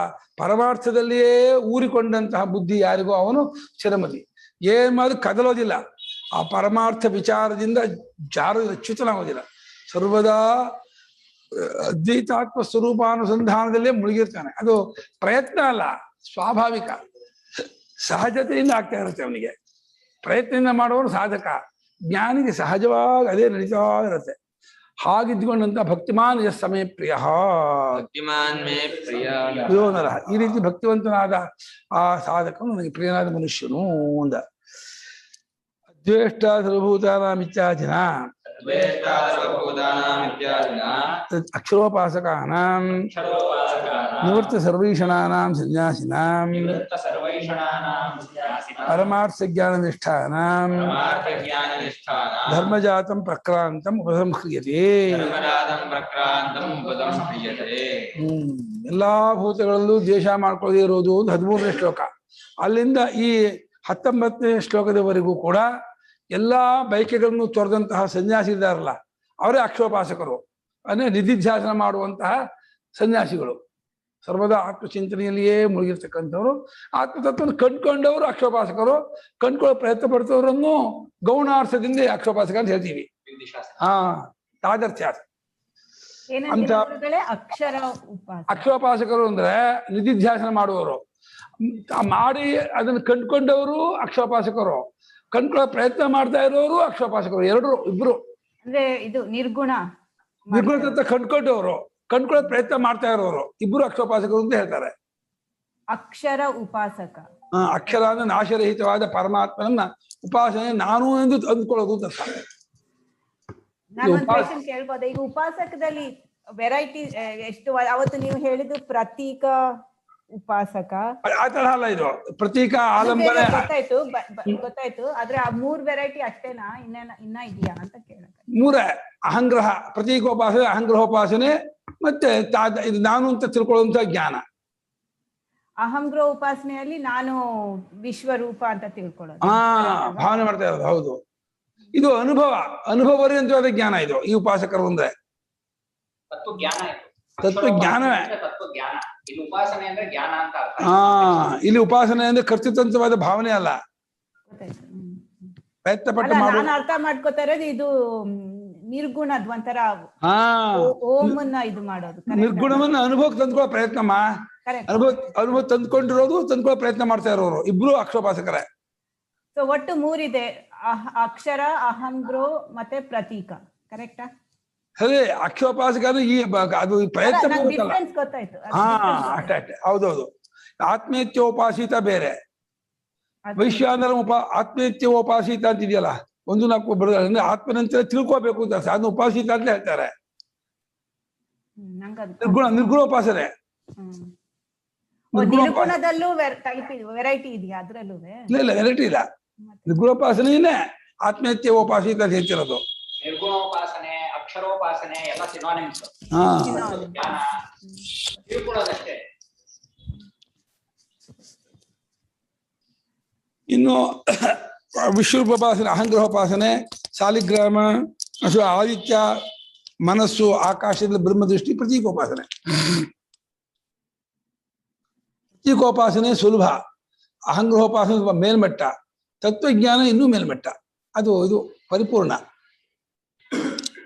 ಪರಮಾರ್ಥದಲ್ಲಿಯೇ ಊರಿಕೊಂಡಂತಹ ಬುದ್ಧಿ ಯಾರಿಗೋ ಅವನು ಸ್ಥಿರಮತಿ. ಏನ್ ಮಾಡಿ ಕದಲೋದಿಲ್ಲ, ಆ ಪರಮಾರ್ಥ ವಿಚಾರದಿಂದ ಚ್ಯುತನಾಗೋದಿಲ್ಲ, ಸರ್ವದಾ ಅದ್ವೈತಾತ್ಮ ಸ್ವರೂಪಾನುಸಂಧಾನದಲ್ಲೇ ಮುಳುಗಿರ್ತಾನೆ. ಅದು ಪ್ರಯತ್ನ ಅಲ್ಲ, ಸ್ವಾಭಾವಿಕ ಸಹಜತೆಯಿಂದ ಆಗ್ತಾ ಇರುತ್ತೆ ಅವನಿಗೆ. ಪ್ರಯತ್ನದಿಂದ ಮಾಡೋರು ಸಾಧಕ, ಜ್ಞಾನಿಗೆ ಸಹಜವಾಗಿ ಅದೇ ನಡೀತಾ ಇರುತ್ತೆ. ಹಾಗಿದ್ದುಕೊಂಡಂತ ಭಕ್ತಿಮಾನ್ ಯಸ್ ಸಮಯ ಪ್ರಿಯ ಭಕ್ತಿಮಾನ್ ಮೇ ಪ್ರಿಯ. ಯೋನರ ಈ ರೀತಿ ಭಕ್ತಿವಂತನಾದ ಆ ಸಾಧಕನು ನನಗೆ ಪ್ರಿಯನಾದ ಮನುಷ್ಯನು ಅಂದ. ಅದ್ವೇಷ್ಟ ಸರ್ವಭೂತಾನಾಮಿತ್ಯಾದಿನ ಅಕ್ಷರೋಪಾಸಕಾನಾಂ ನಿವೃತ್ತ ಸರ್ವೈಷಣಾನಾಂ ಸನ್ಯಾಸಿನಾಂ ಪರಮಾರ್ಥ ಜ್ಞಾನನಿಷ್ಠಾನಾಂ ಧರ್ಮಜಾತಂ ಪ್ರಕ್ರಾಂತಂ ಉಪಸಂಹ್ರಿಯತೆ. ಎಲ್ಲಾ ಭೂತಗಳಲ್ಲೂ ದ್ವೇಷ ಮಾಡ್ಕೊಳ್ಳದೇ ಇರೋದು ಒಂದು 13ನೇ ಶ್ಲೋಕ. ಅಲ್ಲಿಂದ ಈ 19ನೇ ಶ್ಲೋಕದವರೆಗೂ ಕೂಡ ಎಲ್ಲಾ ಬಯಕೆಗಳನ್ನು ತೊರೆದಂತಹ ಸನ್ಯಾಸಿ ಇದ್ದಾರಲ್ಲ ಅವರೇ ಅಕ್ಷೋಪಾಸಕರು, ಅಂದ್ರೆ ನಿಧಿಧ್ಯಾಸನ ಮಾಡುವಂತಹ ಸನ್ಯಾಸಿಗಳು. ಸರ್ವದಾ ಆತ್ಮಚಿಂತನೆಯಲ್ಲಿಯೇ ಮುಳುಗಿರ್ತಕ್ಕಂಥವ್ರು, ಆತ್ಮತತ್ವವನ್ನು ಕಂಡ್ಕೊಂಡವರು ಅಕ್ಷೋಪಾಸಕರು. ಕಂಡ್ಕೊಳ್ಳೋ ಪ್ರಯತ್ನ ಪಡ್ತವರನ್ನು ಗೌಣಾರ್ಥದಿಂದ ಅಕ್ಷೋಪಾಸಕ ಅಂತ ಹೇಳ್ತೀವಿ. ತಾದರ್ಥ್ಯ ಅಂತ ಅಕ್ಷೋಪಾಸಕರು ಅಂದ್ರೆ ನಿಧಿಧ್ಯಾಸನ ಮಾಡುವವರು. ಮಾಡಿ ಅದನ್ನು ಕಂಡ್ಕೊಂಡವರು ಅಕ್ಷೋಪಾಸಕರು, ಕಂಡ್ಕೊಳ್ಳೋ ಪ್ರಯತ್ನ ಮಾಡ್ತಾ ಇರೋರು ಅಕ್ಷೋಪಾಸಕರು. ಇಬ್ರು ಅಂದ್ರೆ ಇದು ನಿರ್ಗುಣ ತತ್ವ ಕಂಡ್ಕೊಂಡವರು, ಕಂಡ್ಕೊಳ್ಳೋ ಪ್ರಯತ್ನ ಮಾಡ್ತಾ ಇರೋರು ಇಬ್ರು ಅಕ್ಷೋಪಾಸಕರು ಅಂತ ಹೇಳ್ತಾರೆ. ಅಕ್ಷರ ಉಪಾಸಕ, ಅಕ್ಷರ ಅಂದ್ರೆ ನಾಶರಹಿತವಾದ ಪರಮಾತ್ಮನನ್ನ ಉಪಾಸನೆ ನಾನು ಎಂದು ಅಂದ್ಕೊಳ್ಳೋದು ಅಂತ. ನಾನು ಒಂದು ಕ್ವೆಶ್ಚನ್ ಕೇಳ್ಬೋದ? ಈಗ ಉಪಾಸಕದಲ್ಲಿ ವೆರೈಟಿ ಎಷ್ಟು? ಅವತ್ತು ನೀವು ಹೇಳಿದ್ದು ಪ್ರತೀಕ ಉಪಾಸಕ, ಆ ತರ ಅಲ್ಲ ಇದು. ಪ್ರತೀಕ ಆಲಂಬನೆ ಗೊತ್ತಾಯ್ತು. ಆದ್ರೆ ಆ 3 ವೆರೈಟಿ ಅಷ್ಟೇನಾ, ಇನ್ನ ಇದೆಯಾ ಅಂತ ಕೇಳಕ್ಕೆ? 3 ಅಹಂಗ್ರಹ, ಪ್ರತೀಕೋಪಾಸನೆ, ಅಹಂಗ್ರಹೋಪಾಸನೆ, ಮತ್ತೆ ಇದು ನಾನು ಅಂತ ತಿಳ್ಕೊಳ್ಳುವಂತ ಜ್ಞಾನ. ಅಹಂಗ್ರಹ ಉಪಾಸನೆಯಲ್ಲಿ ನಾನು ವಿಶ್ವರೂಪ ಅಂತ ತಿಳ್ಕೊಳ್ಳೋದು, ಭಾವನೆ ಮಾಡ್ತಾ ಇರೋದು. ಹೌದು, ಇದು ಅನುಭವರ್ಯಂತವಾದ ಜ್ಞಾನ ಇದು. ಈ ಉಪಾಸಕರು ಅಂದ್ರೆ ತತ್ವಜ್ಞಾನವೇ. ಇಲ್ಲಿ ಉಪಾಸನೆ ಅಂದ್ರೆ ಕರ್ತೃತಂತ್ರವಾದ ಭಾವನೆ ಅಲ್ಲ, ಪ್ರಯತ್ನ ಪಟ್ಟು ನಾನು ಅರ್ಥ ಮಾಡ್ಕೋತಾ ಇರೋದು ಇದು ನಿರ್ಗುಣದ್ ಒಂಥರ ಓಮನ್ನ ಇದು ಮಾಡೋದು. ನಿರ್ಗುಣವನ್ನ ಅನುಭವಕ್ಕೆ ತಂದ್ಕೊಳ್ಳೋ ಪ್ರಯತ್ನಮ್ಮ. ಅನುಭವ ತಂದ್ಕೊಳ್ಳೋ ಪ್ರಯತ್ನ ಮಾಡ್ತಾ ಇರೋರು ಇಬ್ರು ಅಕ್ಷೋಪಾಸಕರೇ. ಸೊ ಒಟ್ಟು 3 ಇದೆ: ಅಕ್ಷರ, ಅಹಂಗ್ರೋ ಮತ್ತೆ ಪ್ರತೀಕ. ಕರೆಕ್ಟಾ? ಅದೇ ಅಕ್ಷೋಪಾಸಕ ಈ ಅದು ಪ್ರಯತ್ನ ಗೊತ್ತಾಯ್ತು. ಅಷ್ಟೇ. ಹೌದೌದು. ಆತ್ಮೇತ್ಯೋಪಾಸಿತ ಬೇರೆ, ವೈಶ್ವಾನರ ಆತ್ಮೇತ್ಯೋಪಾಸಿತ ಅಂತಿದೆಯಲ್ಲ, 1-4 ಬರೋದ್ರೆ ಆತ್ಮನಂತರ ತಿಳ್ಕೋಬೇಕು ಅಂತ ಅದನ್ನ ಉಪಾಸಿತ ಅಂತ ಹೇಳ್ತಾರೆ. ನಿರ್ಗುಣೋಪಾಸನೆ. ನಿರ್ಗುಣದಲ್ಲೂ ವೆರೈಟಿ ಇದೆಯಾ? ಅದ್ರಲ್ಲೂ ಇಲ್ಲ, ವೆರೈಟಿ ಇಲ್ಲ. ನಿರ್ಗುಣೋಪಾಸನೆಯೇ ಆತ್ಮೇತ್ಯೋಪಾಸಿತ ಅಂತ ಹೇಳ್ತಿರೋದು. ನಿರ್ಗುಣೋಪಾಸನೆ, ಅಕ್ಷರೋಪಾಸನೆ ಎಲ್ಲ ಸಿನಾನಿಮ್ಸ್. ಇನ್ನು ವಿಶ್ವರೂಪೋಪಾಸನೆ, ಅಹಂಗ್ರಹೋಪಾಸನೆ, ಸಾಲಿಗ್ರಾಮ, ಆದಿತ್ಯ, ಮನಸ್ಸು, ಆಕಾಶದಲ್ಲಿ ಬ್ರಹ್ಮದೃಷ್ಟಿ, ಪ್ರತೀಕೋಪಾಸನೆ. ಪ್ರತೀಕೋಪಾಸನೆ ಸುಲಭ, ಅಹಂಗ್ರಹೋಪಾಸನೆ ಮೇಲ್ಮಟ್ಟ, ತತ್ವಜ್ಞಾನ ಇನ್ನೂ ಮೇಲ್ಮಟ್ಟ. ಇದು ಪರಿಪೂರ್ಣ.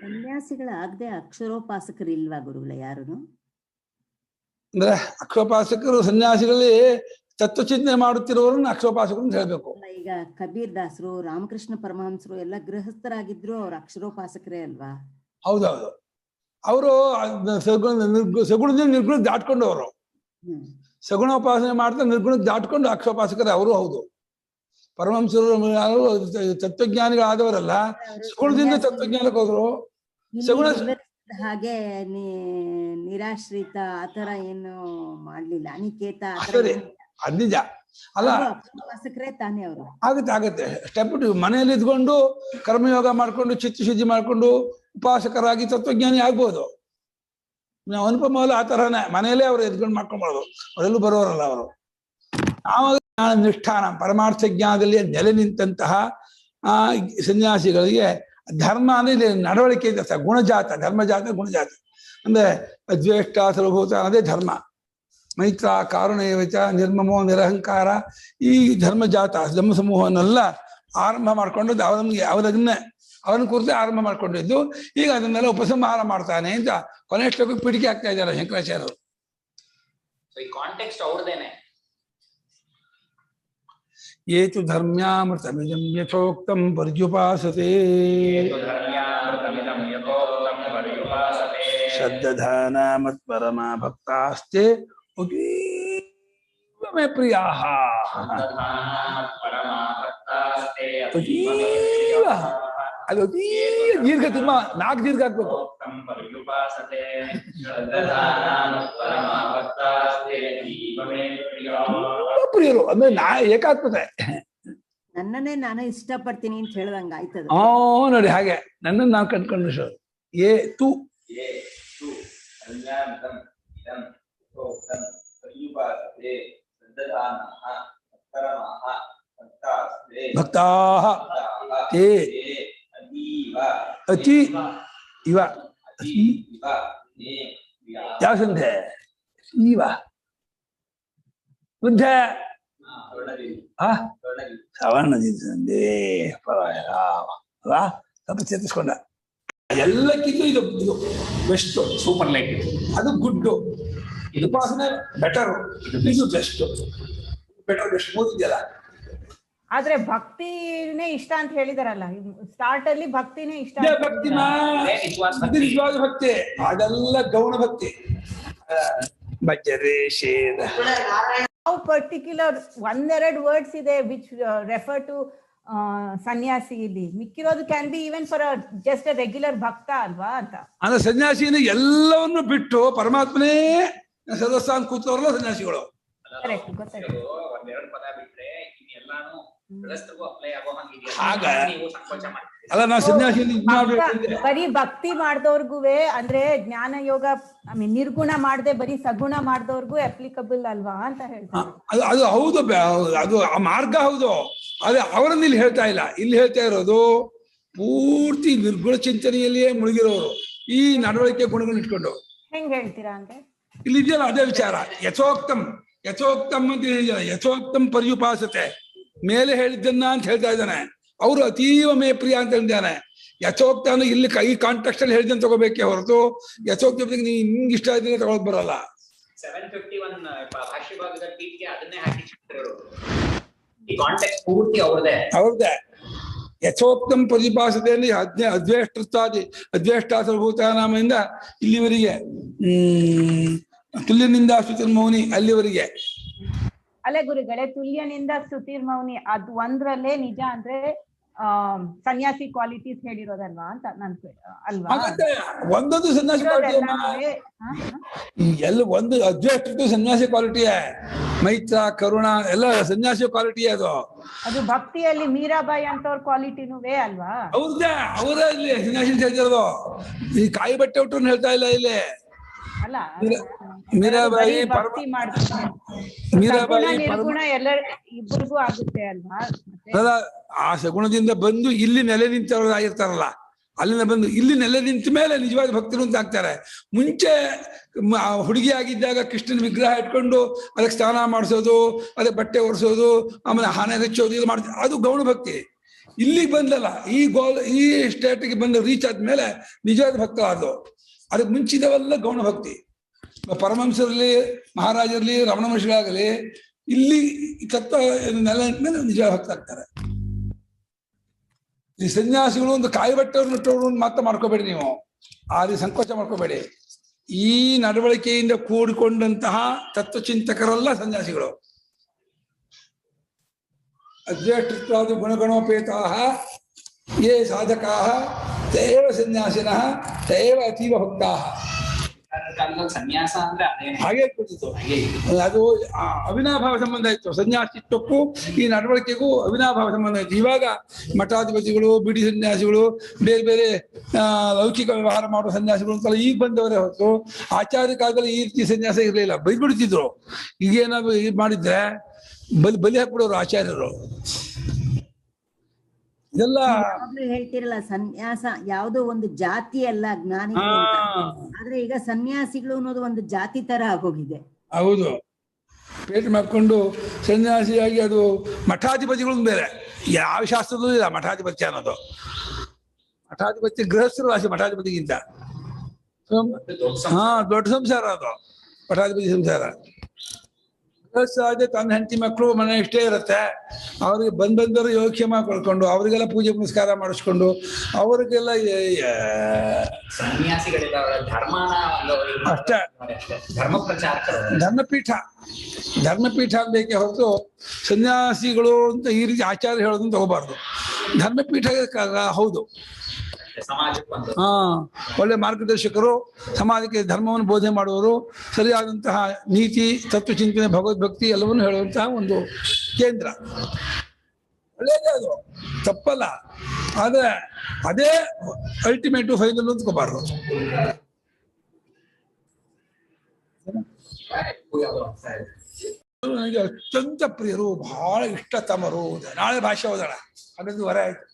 ಸನ್ಯಾಸಿಗಳಾಗದೆ ಅಕ್ಷರೋಪಾಸಕರು ಇಲ್ವಾ ಗುರುಗಳೇ ಯಾರು? ಅಂದ್ರೆ ಅಕ್ಷರೋಪಾಸಕರು ಸನ್ಯಾಸಿಗಳಲ್ಲಿ ತತ್ವಚಿಂತನೆ ಮಾಡುತ್ತಿರೋರನ್ನ ಅಕ್ಷರೋಪಾಸಕರು ಅಂತ ಹೇಳ್ಬೇಕು. ಈಗ ಕಬೀರ್ ದಾಸರು, ರಾಮಕೃಷ್ಣ ಪರಮಹಂಸರು ಎಲ್ಲ ಗೃಹಸ್ಥರಾಗಿದ್ರು ಅವ್ರ ಅಕ್ಷರೋಪಾಸಕರೇ ಅಲ್ವಾ? ಹೌದೌದು. ಅವರು ಸಗುಣದಿಂದ ನಿರ್ಗುಣ ದಾಟ್ಕೊಂಡವರು. ಸಗುಣೋಪಾಸನೆ ಮಾಡ್ತಾ ನಿರ್ಗುಣ ದಾಟ್ಕೊಂಡು ಅಕ್ಷರೋಪಾಸಕರೇ ಅವರು. ಹೌದು, ಪರಮಹಂಸರು ತತ್ವಜ್ಞಾನಿಗಳಾದವರಲ್ಲ, ಸಗುಣದಿಂದ ತತ್ವಜ್ಞಾನಕ್ಕೆ ಹೋದ್ರು. ಸಗುಣ ಹಾಗೆ ನಿರಾಶ್ರಿತ ಆತರ ಏನು ಮಾಡ್ಲಿಲ್ಲ. ಅನಿಕೇತ ಅದ್ ನಿಜ ಅಲ್ಲ, ಉಪಾಸಕರೇ ತಾನೇ ಅವರು. ಆಗತ್ತೆ ಸ್ಟೆಪ್ ಮನೆಯಲ್ಲಿ ಇದ್ಕೊಂಡು ಕರ್ಮಯೋಗ ಮಾಡ್ಕೊಂಡು ಚಿತ್ತಶುದ್ಧಿ ಮಾಡ್ಕೊಂಡು ಉಪಾಸಕರಾಗಿ ತತ್ವಜ್ಞಾನಿ ಆಗ್ಬೋದು. ನಾವು ಅನುಪಮ ಆ ತರನೇ ಮನೆಯಲ್ಲೇ ಅವ್ರು ಎದ್ಕೊಂಡು ಮಾಡ್ಕೊಂಡ್ಬಾರ್ದು. ಅವರೆಲ್ಲೂ ಬರೋರಲ್ಲ ಅವರು. ನಿಷ್ಠಾನ ಪರಮಾರ್ಥ ಜ್ಞಾನದಲ್ಲಿ ನೆಲೆ ನಿಂತಹ ಸನ್ಯಾಸಿಗಳಿಗೆ ಧರ್ಮ ಅಂದ್ರೆ ಇಲ್ಲಿ ನಡವಳಿಕೆ ಇದೆ, ಗುಣಜಾತ, ಧರ್ಮಜಾತ ಗುಣಜಾತ ಅಂದ್ರೆ ಅದ್ವೇಷ್ಟ ಸರ್ವಭೂತ ಅದೇ ಧರ್ಮ. ಮೈತ್ರ ಕಾರುಣ್ಯವಚ ನಿರ್ಮಮೋ ನಿರಹಂಕಾರ ಈ ಧರ್ಮಜಾತ ಧರ್ಮ ಸಮೂಹವನ್ನೆಲ್ಲ ಆರಂಭ ಮಾಡ್ಕೊಂಡದ್ದು ಅವನ ಕುರಿತು ಆರಂಭ ಮಾಡ್ಕೊಂಡಿದ್ದು. ಈಗ ಅದನ್ನೆಲ್ಲ ಉಪಸಂಹಾರ ಮಾಡ್ತಾನೆ ಅಂತ ಕೊನೆ ಶ್ಲೋಕಕ್ಕೆ ಪೀಠಿಕೆ ಆಗ್ತಾ ಇದ್ದಾರೆ ಶಂಕರಾಚಾರ್ಯರು. ಈ ಕಾಂಟೆಕ್ಸ್ಟ್ ಅವ್ರದೇನೆ. ಏತು ಧರ್ಮ್ಯಾಮೃತಮಿದಂ ಯಥೋಕ್ತಂ ಪರ್ಯುಪಾಸತೆ ಶ್ರದ್ಧಾನ ಮತ್ಪರಮ ಭಕ್ತಾಸ್ತೆ ಅತೀವ ಮೇ ಪ್ರಿಯಾಃ. ಅತೀವ ಅದು ಅತೀವ ದೀರ್ಘ, ತುಂಬಾ 4 ದೀರ್ಘ ಹಾಕ್ಬೇಕು. ಪ್ರಿಯರು ಅಂದ್ರೆ ಏಕಾತ್ಮತೆ. ನನ್ನನ್ನೇ ನಾನು ಇಷ್ಟಪಡ್ತೀನಿ ಅಂತ ಹೇಳ್ದಂಗ ಆಯ್ತದ. ನೋಡಿ ಹಾಗೆ ನನ್ನನ್ನು ನಾವು ಕಂಡ್ಕೊಂಡು ಏ ತು ಭಕ್ತಾಃ ತೇ ಅತಿ ಇವ ಯಾವ ಸಂಧೆ ಇವ ಬುದ್ಧ ಸವರ್ಣದಿಂದ ಸಂಧೆ ಅಲ್ಲ ಸ್ವಲ್ಪ ಚೇತಿಸ್ಕೊಂಡ. ಎಲ್ಲಕ್ಕಿಂತ ಇದು ಬೆಸ್ಟ್, ಸೂಪರ್ ಲೈಟ್. ಅದು ಗುಡ್ಡು, ಇದು ಉಪಾಸನೆ ಬೆಟರ್, ಇದು ಬೆಸ್ಟ್, ಬೆಟರ್ ಬೆಸ್ಟ್ ಮೂದಿದೆಯಲ್ಲ. ಆದ್ರೆ ಭಕ್ತಿನೇ ಇಷ್ಟ ಅಂತ ಹೇಳಿದಾರಲ್ಲ ಸ್ಟಾರ್ಟ್ ಅಲ್ಲಿ, ಭಕ್ತಿನೇ ಇಷ್ಟ. ಭಕ್ತಿ ನಿಜವಾದ ಭಕ್ತಿ, ಅದೆಲ್ಲ ಗೌಣ ಭಕ್ತಿ. How particular 1-2 ವರ್ಡ್ಸ್ ಇದೆ ವಿಚ್ ರೆಫರ್ ಟು ಸನ್ಯಾಸಿ. ಇಲ್ಲಿ ಮಿಕ್ಕಿರೋದು can be even for just a regular bhakta ಅಲ್ವಾ ಅಂತ. ಅಂದ್ರೆ ಸನ್ಯಾಸಿನ ಎಲ್ಲವನ್ನು ಬಿಟ್ಟು ಪರಮಾತ್ಮನೇ ಸದಸ್ಯ ಅಂತ ಕೂತವ್ರಲ್ಲ ಸನ್ಯಾಸಿಗಳು. ಕರೆಕ್ಟ್, ಗೊತ್ತಾಯ್ತು. ಅಲ್ಲ ನಾವು ಸನ್ಯಾಸಿ ಬರೀ ಭಕ್ತಿ ಮಾಡ್ದವ್ರಿಗೂವೆ ಅಂದ್ರೆ ಜ್ಞಾನ ಯೋಗ ನಿರ್ಗುಣ ಮಾಡದೆ ಬರೀ ಸಗುಣ ಮಾಡ್ದವ್ರಿಗೂ ಅಪ್ಲಿಕಬಲ್ ಅಲ್ವಾ ಅಂತ ಹೇಳ್ತಾರೆ. ಅದು ಹೌದು, ಅದು ಆ ಮಾರ್ಗ ಹೌದು. ಅದೇ ಅವರನ್ನ ಇಲ್ಲಿ ಹೇಳ್ತಾ ಇಲ್ಲ. ಇಲ್ಲಿ ಹೇಳ್ತಾ ಇರೋದು ಪೂರ್ತಿ ನಿರ್ಗುಣ ಚಿಂತನೆಯಲ್ಲಿಯೇ ಮುಳುಗಿರೋರು, ಈ ನಡವಳಿಕೆ ಗುಣಗಳನ್ನ ಇಟ್ಕೊಂಡು. ಹೆಂಗ್ ಹೇಳ್ತೀರಾ ಅಂದ್ರೆ ಇಲ್ಲಿ ಇದೆಯಲ್ಲ ಅದೇ ವಿಚಾರ. ಯಥೋಕ್ತಂ ಯಥೋಕ್ತಂ ಅಂತ ಯಥೋಕ್ತಂ ಪರ್ಯುಪಾಸತೆ, ಮೇಲೆ ಹೇಳಿದ್ದನ್ನ ಅಂತ ಹೇಳ್ತಾ ಇದ್ದಾನೆ. ಅವರು ಅತೀವ ಮೇ ಪ್ರಿಯ ಅಂತ ಹೇಳಿದ್ದಾನೆ. ಯಥೋಕ್ತ ಅಂದ್ರೆ ಇಲ್ಲಿ ಈ ಕಾಂಟೆಕ್ಸ್ಟ್ ಅಲ್ಲಿ ಹೇಳಿದ್ದನ್ನು ತಗೋಬೇಕೇ ಹೊರತು ಯಥೋಕ್ತ ನೀವು ನಿಮ್ಗೆ ಇಷ್ಟ ಇದ್ರೆ ತಗೊಳಕ್ ಬರಲ್ಲ. 751 ಭಾಷ್ಯ ಭಾಗದ ಟೀಕೆ ಅದನ್ನೇ ಹಾಕಿದ್ರು. ಈ ಕಾಂಟೆಕ್ಸ್ಟ್ ಪೂರ್ತಿ ಅವ್ರದೇ. ಯಥೋಕ್ತಂ ಪ್ರತಿಪಾಸತೆಯಲ್ಲಿ ಅದ್ವೇಷ್ಟ ಸರ್ವಭೂತಾನಾಮದಿಂದ ಇಲ್ಲಿವರೆಗೆ ತುಲ್ಯನಿಂದ ಸ್ತುತಿರ್ಮೌನಿ ಅಲ್ಲಿವರೆಗೆ. ಅಲ್ಲೇ ಗುರುಗಳೇ, ತುಲ್ಯನಿಂದ ಸ್ತುತಿರ್ಮೌನಿ ಅದು ಒಂದ್ರಲ್ಲೇ ನಿಜ ಅಂದ್ರೆ ಸನ್ಯಾಸಿ ಕ್ವಾಲಿಟೀಸ್ ಹೇಳಿರೋದಲ್ವಾ ಅಂತ ನನ್ ಅಲ್ವಾ? ಒಂದೊಂದು ಸನ್ಯಾಸಿ ಕ್ವಾಲಿಟಿ ಎಲ್ಲ, ಒಂದು ಅದ್ವೇಷ್ಟದ್ದು ಸನ್ಯಾಸಿ ಕ್ವಾಲಿಟಿಯೇ, ಮೈತ್ರ ಕರುಣ ಎಲ್ಲ ಸನ್ಯಾಸಿ ಕ್ವಾಲಿಟಿ. ಅದು ಭಕ್ತಿಯಲ್ಲಿ ಮೀರಾಬಾಯಿ ಅಂತವ್ರ ಕ್ವಾಲಿಟಿನೂ ಅಲ್ವಾ? ಅವರೇ ಇಲ್ಲಿ ಸನ್ಯಾಸಿ ಹೇಳ್ತಿರೋದು. ಈ ಕಾಯಿ ಬಟ್ಟೆ ಹುಟ್ಟು ಹೇಳ್ತಾ ಇಲ್ಲ ಇಲ್ಲಿ. ಅಲ್ಲ ಮೀರಾಬಾಯಿ ನಿರ್ಗುಣ ಎಲ್ಲ ಇಬ್ಬರಿಗೂ ಆಗುತ್ತೆ ಅಲ್ವಾ? ಆ ಸಗುಣದಿಂದ ಬಂದು ಇಲ್ಲಿ ನೆಲೆ ನಿಂತವರಾಗಿರ್ತಾರಲ್ಲ, ಅಲ್ಲಿಂದ ಬಂದು ಇಲ್ಲಿ ನೆಲೆ ನಿಂತ ಮೇಲೆ ನಿಜವಾದ ಭಕ್ತರು ಅಂತ ಆಗ್ತಾರೆ. ಮುಂಚೆ ಹುಡುಗಿ ಆಗಿದ್ದಾಗ ಕೃಷ್ಣನ ವಿಗ್ರಹ ಇಟ್ಕೊಂಡು ಅದಕ್ಕೆ ಸ್ನಾನ ಮಾಡಿಸೋದು, ಅದಕ್ಕೆ ಬಟ್ಟೆ ಒರೆಸೋದು, ಆಮೇಲೆ ಹಾನೆ ಹಚ್ಚೋದು, ಇದು ಮಾಡ್ತೀವಿ, ಅದು ಗೌಣ ಭಕ್ತಿ. ಇಲ್ಲಿಗೆ ಬಂದಲ್ಲ, ಈ ಸ್ಟೇಟ್ಗೆ ಬಂದು ರೀಚ್ ಆದ್ಮೇಲೆ ನಿಜವಾದ ಭಕ್ತ ಅದು. ಅದಕ್ಕೆ ಮುಂಚಿದವೆಲ್ಲ ಗೌಣ ಭಕ್ತಿ. ಪರಮಹಂಸರಲ್ಲಿ, ಮಹಾರಾಜರಲ್ಲಿ, ರಮಣ ಮಹರ್ಷಿಗಳಾಗಲಿ ಇಲ್ಲಿ ತತ್ವ ನೆಲ ಮೇಲೆ ನಿಜವಾದ ಭಕ್ತ ಆಗ್ತಾರೆ. ಈ ಸನ್ಯಾಸಿಗಳು ಒಂದು ಕಾಯಿ ಬಟ್ಟೆಯವ್ರನ್ನ ಮಾತ್ರ ಮಾಡ್ಕೋಬೇಡಿ ನೀವು, ಆ ರೀತಿ ಸಂಕೋಚ ಮಾಡ್ಕೋಬೇಡಿ. ಈ ನಡವಳಿಕೆಯಿಂದ ಕೂಡಿಕೊಂಡಂತಹ ತತ್ವಚಿಂತಕರಲ್ಲ ಸನ್ಯಾಸಿಗಳು. ಅದ್ವೇಷ್ಟಾದಿ ಗುಣಗಣೋಪೇತಾಃ ಯೇ ಸಾಧಕಾಃ ತೇವ ಸನ್ಯಾಸಿನಃ ತೇವ ಅತೀವ ಭಕ್ತಾಃ. ಕಾಲದಲ್ಲಿ ಸನ್ಯಾಸ ಅಂದ್ರೆ ಅದೇನೆ ಹಾಗೆ ಕೂತಿತ್ತು. ಅದು ಅವಿನಾಭಾವ ಸಂಬಂಧ ಇತ್ತು. ಸನ್ಯಾಸಿತ್ವಕ್ಕೂ ಈ ನಡವಳಿಕೆಗೂ ಅವಿನಾಭಾವ ಸಂಬಂಧ ಇತ್ತು. ಇವಾಗ ಮಠಾಧಿಪತಿಗಳು, ಬಿಡಿ ಸನ್ಯಾಸಿಗಳು, ಬೇರೆ ಬೇರೆ ಲೌಕಿಕ ವ್ಯವಹಾರ ಮಾಡುವ ಸನ್ಯಾಸಿಗಳು ಅಂತೆಲ್ಲ ಈಗ ಬಂದವರೇ ಹೊರತು ಆಚಾರ್ಯ ಕಾಲದಲ್ಲಿ ಈ ರೀತಿ ಸನ್ಯಾಸ ಇರಲಿಲ್ಲ. ಬೈದ್ಬಿಡ್ತಿದ್ರು. ಈಗೇನಾದ್ರು ಇದು ಮಾಡಿದ್ರೆ ಬಲಿ ಹಾಕ್ಬಿಡೋರು ಆಚಾರ್ಯರು. ಇದೆಲ್ಲ ಯಾವಾಗ್ಲೂ ಹೇಳ್ತಿರಲ್ಲ ಸನ್ಯಾಸ ಯಾವುದೋ ಒಂದು ಜಾತಿ ಅಲ್ಲ ಜ್ಞಾನಿಗಳು ಅಂತ. ಆದ್ರೆ ಈಗ ಸನ್ಯಾಸಿಗಳು ಅನ್ನೋದು ಒಂದು ಜಾತಿ ತರ ಆಗೋಗಿದೆ. ಹೌದು, ಪೇಟ ಮಾಡ್ಕೊಂಡು ಸನ್ಯಾಸಿಯಾಗಿ ಅದು ಮಠಾಧಿಪತಿಗಳು ಬೇರೆ. ಯಾವ ಶಾಸ್ತ್ರದಲ್ಲೂ ಇಲ್ಲ ಮಠಾಧಿಪತ್ಯ ಅನ್ನೋದು. ಮಠಾಧಿಪತ್ಯ ಗೃಹಸ್ಥರು ರಾಶಿ ಮಠಾಧಿಪತಿಗಿಂತ ದೊಡ್ಡ ಸಂಸಾರ ಅದು ಮಠಾಧಿಪತಿ ಸಂಸಾರ. ಗೃಹಸ್ಥರಾದ್ರೆ ತನ್ನ ಹೆಂಡತಿ ಮಕ್ಕಳು ಮನೆ ಇಷ್ಟೇ ಇರುತ್ತೆ. ಅವ್ರಿಗೆ ಬಂದವರು ಯೋಗಕ್ಷೇಮ ಕೊಡ್ಕೊಂಡು ಅವರಿಗೆಲ್ಲ ಪೂಜೆ ಪುನಸ್ಕಾರ ಮಾಡಿಸ್ಕೊಂಡು ಅವ್ರಿಗೆಲ್ಲ ಸನ್ಯಾಸಿಗಳೆಲ್ಲ ಧರ್ಮನ ಅಷ್ಟೇ. ಧರ್ಮ ಪ್ರಚಾರಕರು, ಧರ್ಮಪೀಠ ಬೇಕೇ ಹೊರತು ಸನ್ಯಾಸಿಗಳು ಅಂತ ಈ ರೀತಿ ಆಚಾರ್ಯ ಹೇಳೋದನ್ನ ತಗೋಬಾರ್ದು. ಧರ್ಮಪೀಠ ಹೌದು, ಒಳ್ಳೆ ಮಾರ್ಗದರ್ಶಕರು, ಸಮಾಜಕ್ಕೆ ಧರ್ಮವನ್ನು ಬೋಧನೆ ಮಾಡುವವರು, ಸರಿಯಾದಂತಹ ನೀತಿ, ತತ್ವಚಿಂತನೆ, ಭಗವದ್ಭಕ್ತಿ ಎಲ್ಲವನ್ನು ಹೇಳುವಂತಹ ಒಂದು ಕೇಂದ್ರ. ಒಳ್ಳೆಯದೇ, ಅದು ತಪ್ಪಲ್ಲ. ಆದ್ರೆ ಅದೇ ಅಲ್ಟಿಮೇಟು ಫೈನಲ್ ಅಂದ್ಕೋಬಾರ್ದು. ನನಗೆ ಅತ್ಯಂತ ಪ್ರಿಯರು, ಬಹಳ ಇಷ್ಟತಮರು. ನಾಳೆ ಭಾಷೆ ಓದೋಣ, 11:15 ಆಯ್ತು.